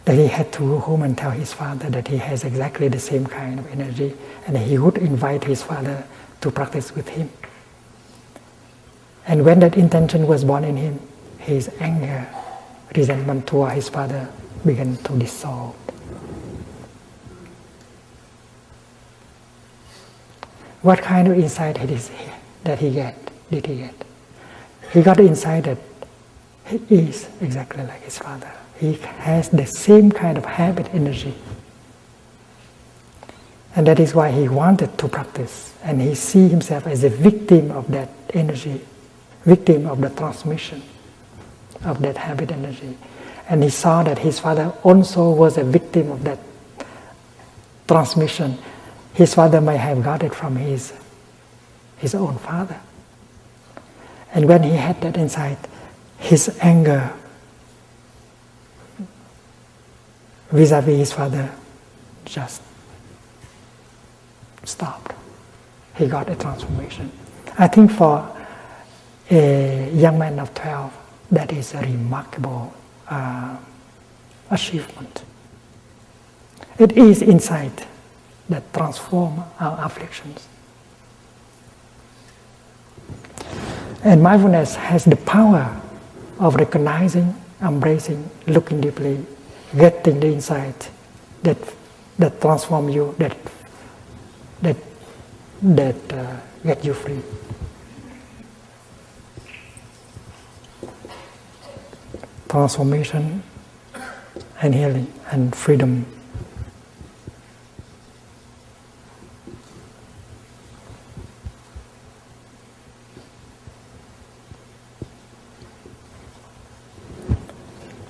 that he had to go home and tell his father that he has exactly the same kind of energy, and he would invite his father to practice with him. And when that intention was born in him, his anger, resentment toward his father began to dissolve. What kind of insight did he get? He got the insight that he is exactly like his father. He has the same kind of habit energy. And that is why he wanted to practice. And he see himself as a victim of that energy, victim of the transmission of that habit energy. And he saw that his father also was a victim of that transmission. His father may have got it from his own father. And when he had that insight, his anger vis-a-vis his father just stopped. He got a transformation. I think for a young man of 12, that is a remarkable achievement. It is insight that transforms our afflictions. And mindfulness has the power of recognizing, embracing, looking deeply, getting the insight that transforms you, that get you free. Transformation and healing and freedom.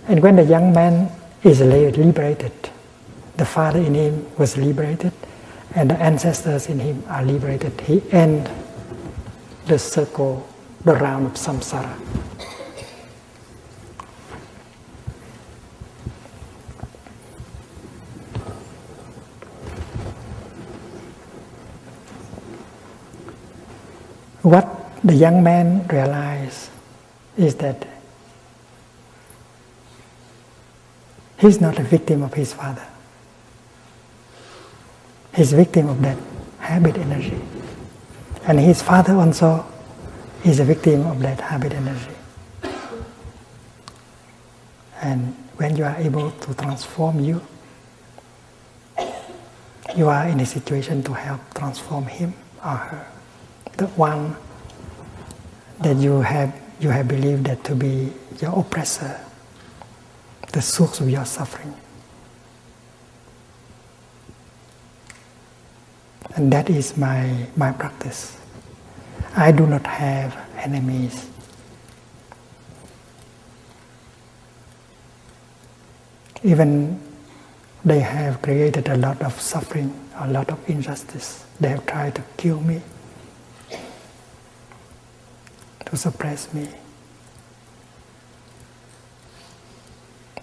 And when the young man is liberated, the father in him was liberated, and the ancestors in him are liberated, he ends the circle, the round of samsara. What the young man realized is that he's not a victim of his father. He's a victim of that habit energy. And his father also is a victim of that habit energy. And when you are able to transform you are in a situation to help transform him or her. The one that you have believed that to be your oppressor, the source of your suffering. And that is my practice. I do not have enemies. Even they have created a lot of suffering, a lot of injustice. They have tried to kill me, to suppress me.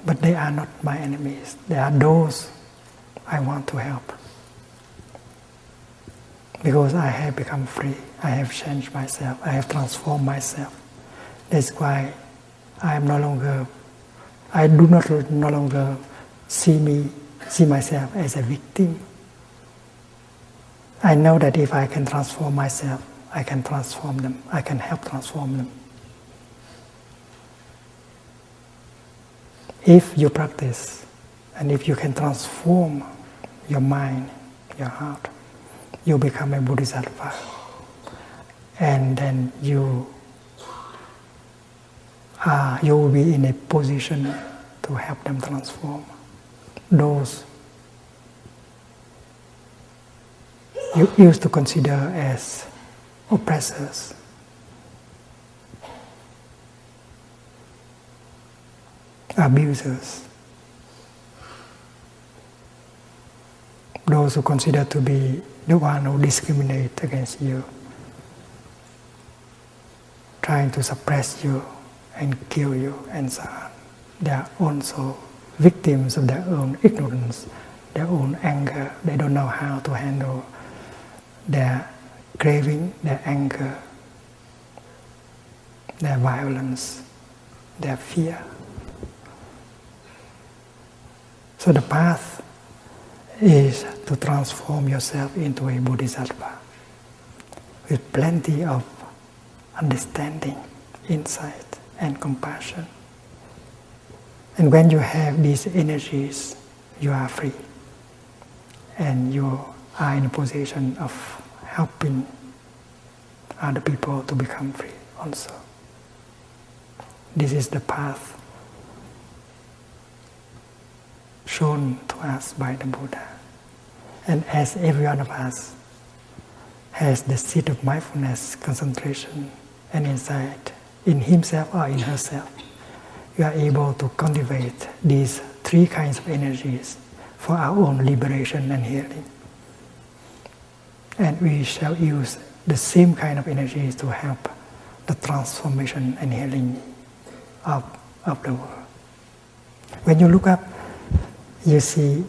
But they are not my enemies. They are those I want to help. Because I have become free. I have changed myself. I have transformed myself. That's why I do not no longer see myself as a victim. I know that if I can transform myself, I can transform them. I can help transform them. If you practice, and if you can transform your mind, your heart, you become a bodhisattva. And then you will be in a position to help them transform. Those you used to consider as oppressors, abusers, those who consider to be the one who discriminate against you, trying to suppress you and kill you and so on. They are also victims of their own ignorance, their own anger. They don't know how to handle their craving, their anger, their violence, their fear. So the path is to transform yourself into a bodhisattva with plenty of understanding, insight, and compassion. And when you have these energies, you are free. And you are in a position of helping other people to become free also. This is the path shown to us by the Buddha. And as every one of us has the seed of mindfulness, concentration, and insight in himself or in herself, we are able to cultivate these three kinds of energies for our own liberation and healing. And we shall use the same kind of energies to help the transformation and healing of the world. When you look up, you see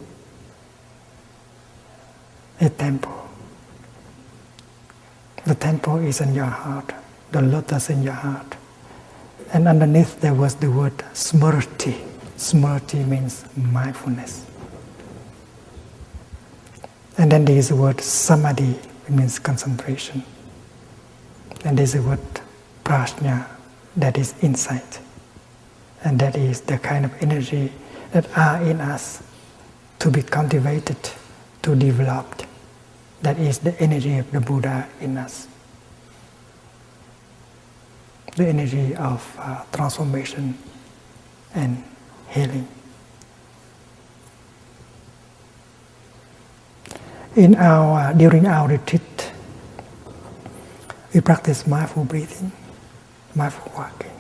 a temple. The temple is in your heart, the lotus in your heart. And underneath there was the word smriti. Smriti means mindfulness. And then there is the word samadhi, it means concentration. And there is the word prajna, that is insight. And that is the kind of energy that are in us to be cultivated, to develop. That is the energy of the Buddha in us. The energy of transformation and healing. During our retreat, we practice mindful breathing, mindful walking.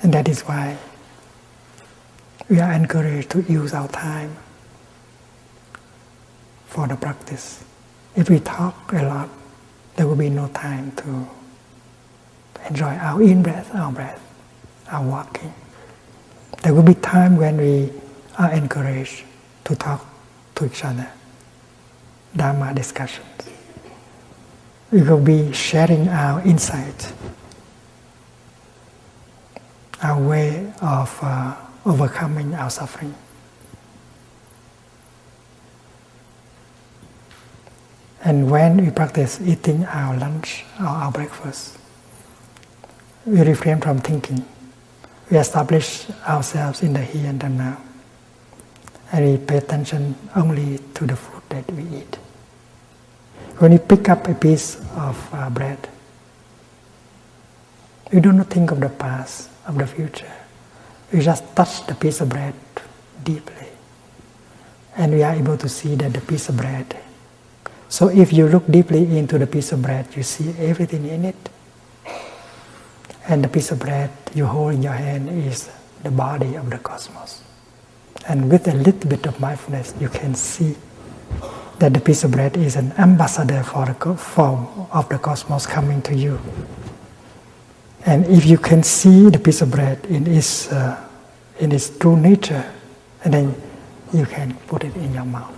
And that is why we are encouraged to use our time for the practice. If we talk a lot, there will be no time to enjoy our in-breath, our breath, our walking. There will be time when we are encouraged to talk to each other, Dharma discussions. We will be sharing our insight, our way of overcoming our suffering. And when we practice eating our lunch or our breakfast, we refrain from thinking. We establish ourselves in the here and the now. And we pay attention only to the food that we eat. When you pick up a piece of bread, we do not think of the past, of the future. We just touch the piece of bread deeply. And we are able to see that the piece of bread. So if you look deeply into the piece of bread, you see everything in it. And the piece of bread you hold in your hand is the body of the cosmos. And with a little bit of mindfulness, you can see that the piece of bread is an ambassador for the form of the cosmos coming to you. And if you can see the piece of bread in its true nature, and then you can put it in your mouth.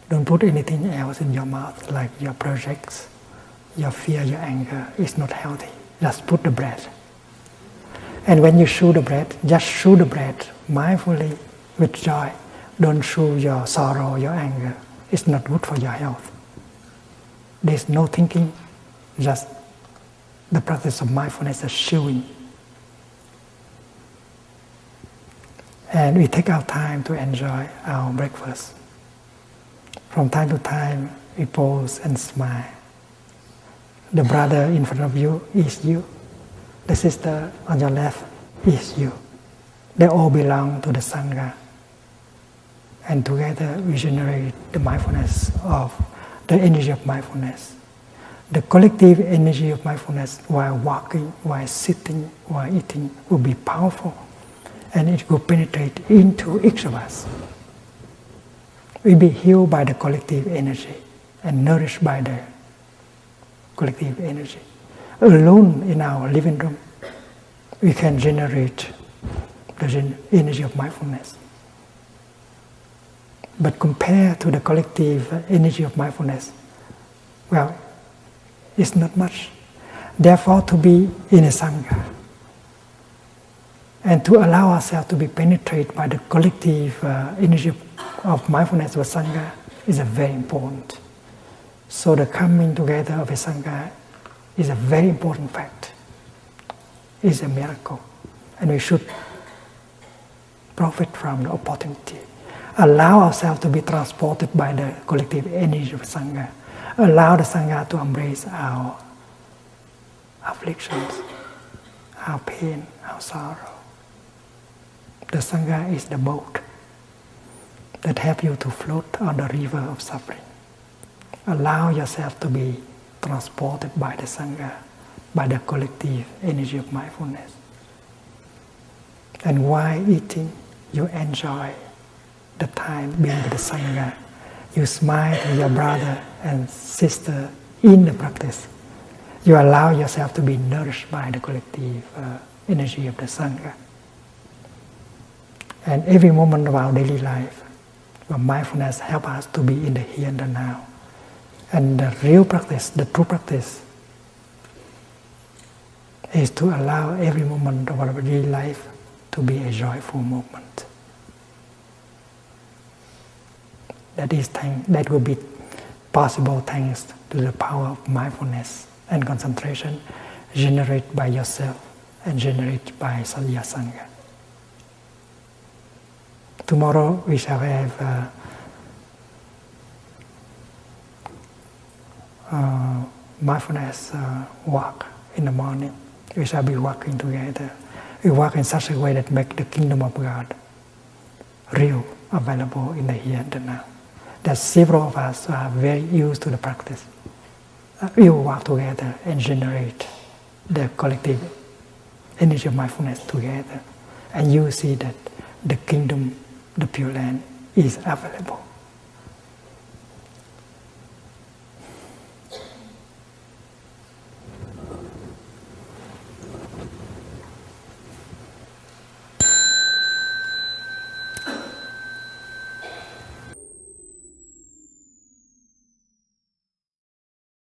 Don't put anything else in your mouth, like your projects, your fear, your anger. It's not healthy. Just put the bread. And when you chew the bread, just chew the bread mindfully with joy. Don't chew your sorrow, your anger. It's not good for your health. There's no thinking, just the practice of mindfulness is chewing. And we take our time to enjoy our breakfast. From time to time, we pause and smile. The brother in front of you is you. The sister on your left is you. They all belong to the Sangha. And together we generate the mindfulness of the energy of mindfulness. The collective energy of mindfulness while walking, while sitting, while eating will be powerful. And it will penetrate into each of us. We'll be healed by the collective energy and nourished by the collective energy. Alone in our living room, we can generate the energy of mindfulness. But compared to the collective energy of mindfulness, well, it's not much. Therefore, to be in a Sangha and to allow ourselves to be penetrated by the collective energy of mindfulness with Sangha is very important. So the coming together of a Sangha is a very important fact. It's a miracle. And we should profit from the opportunity. Allow ourselves to be transported by the collective energy of Sangha. Allow the Sangha to embrace our afflictions, our pain, our sorrow. The Sangha is the boat that helps you to float on the river of suffering. Allow yourself to be transported by the Sangha, by the collective energy of mindfulness. And while eating, you enjoy the time being with the Sangha. You smile to your brother and sister in the practice. You allow yourself to be nourished by the collective energy of the Sangha. And every moment of our daily life, mindfulness helps us to be in the here and the now. And the real practice, the true practice, is to allow every moment of our daily life to be a joyful moment. That will be possible thanks to the power of mindfulness and concentration generated by yourself and generated by your Sangha. Tomorrow we shall have mindfulness walk in the morning. We shall be walking together. We walk in such a way that makes the kingdom of God real, available in the here and the now. That several of us are very used to the practice. We will walk together and generate the collective energy of mindfulness together. And you will see that the kingdom, the Pure Land, is available.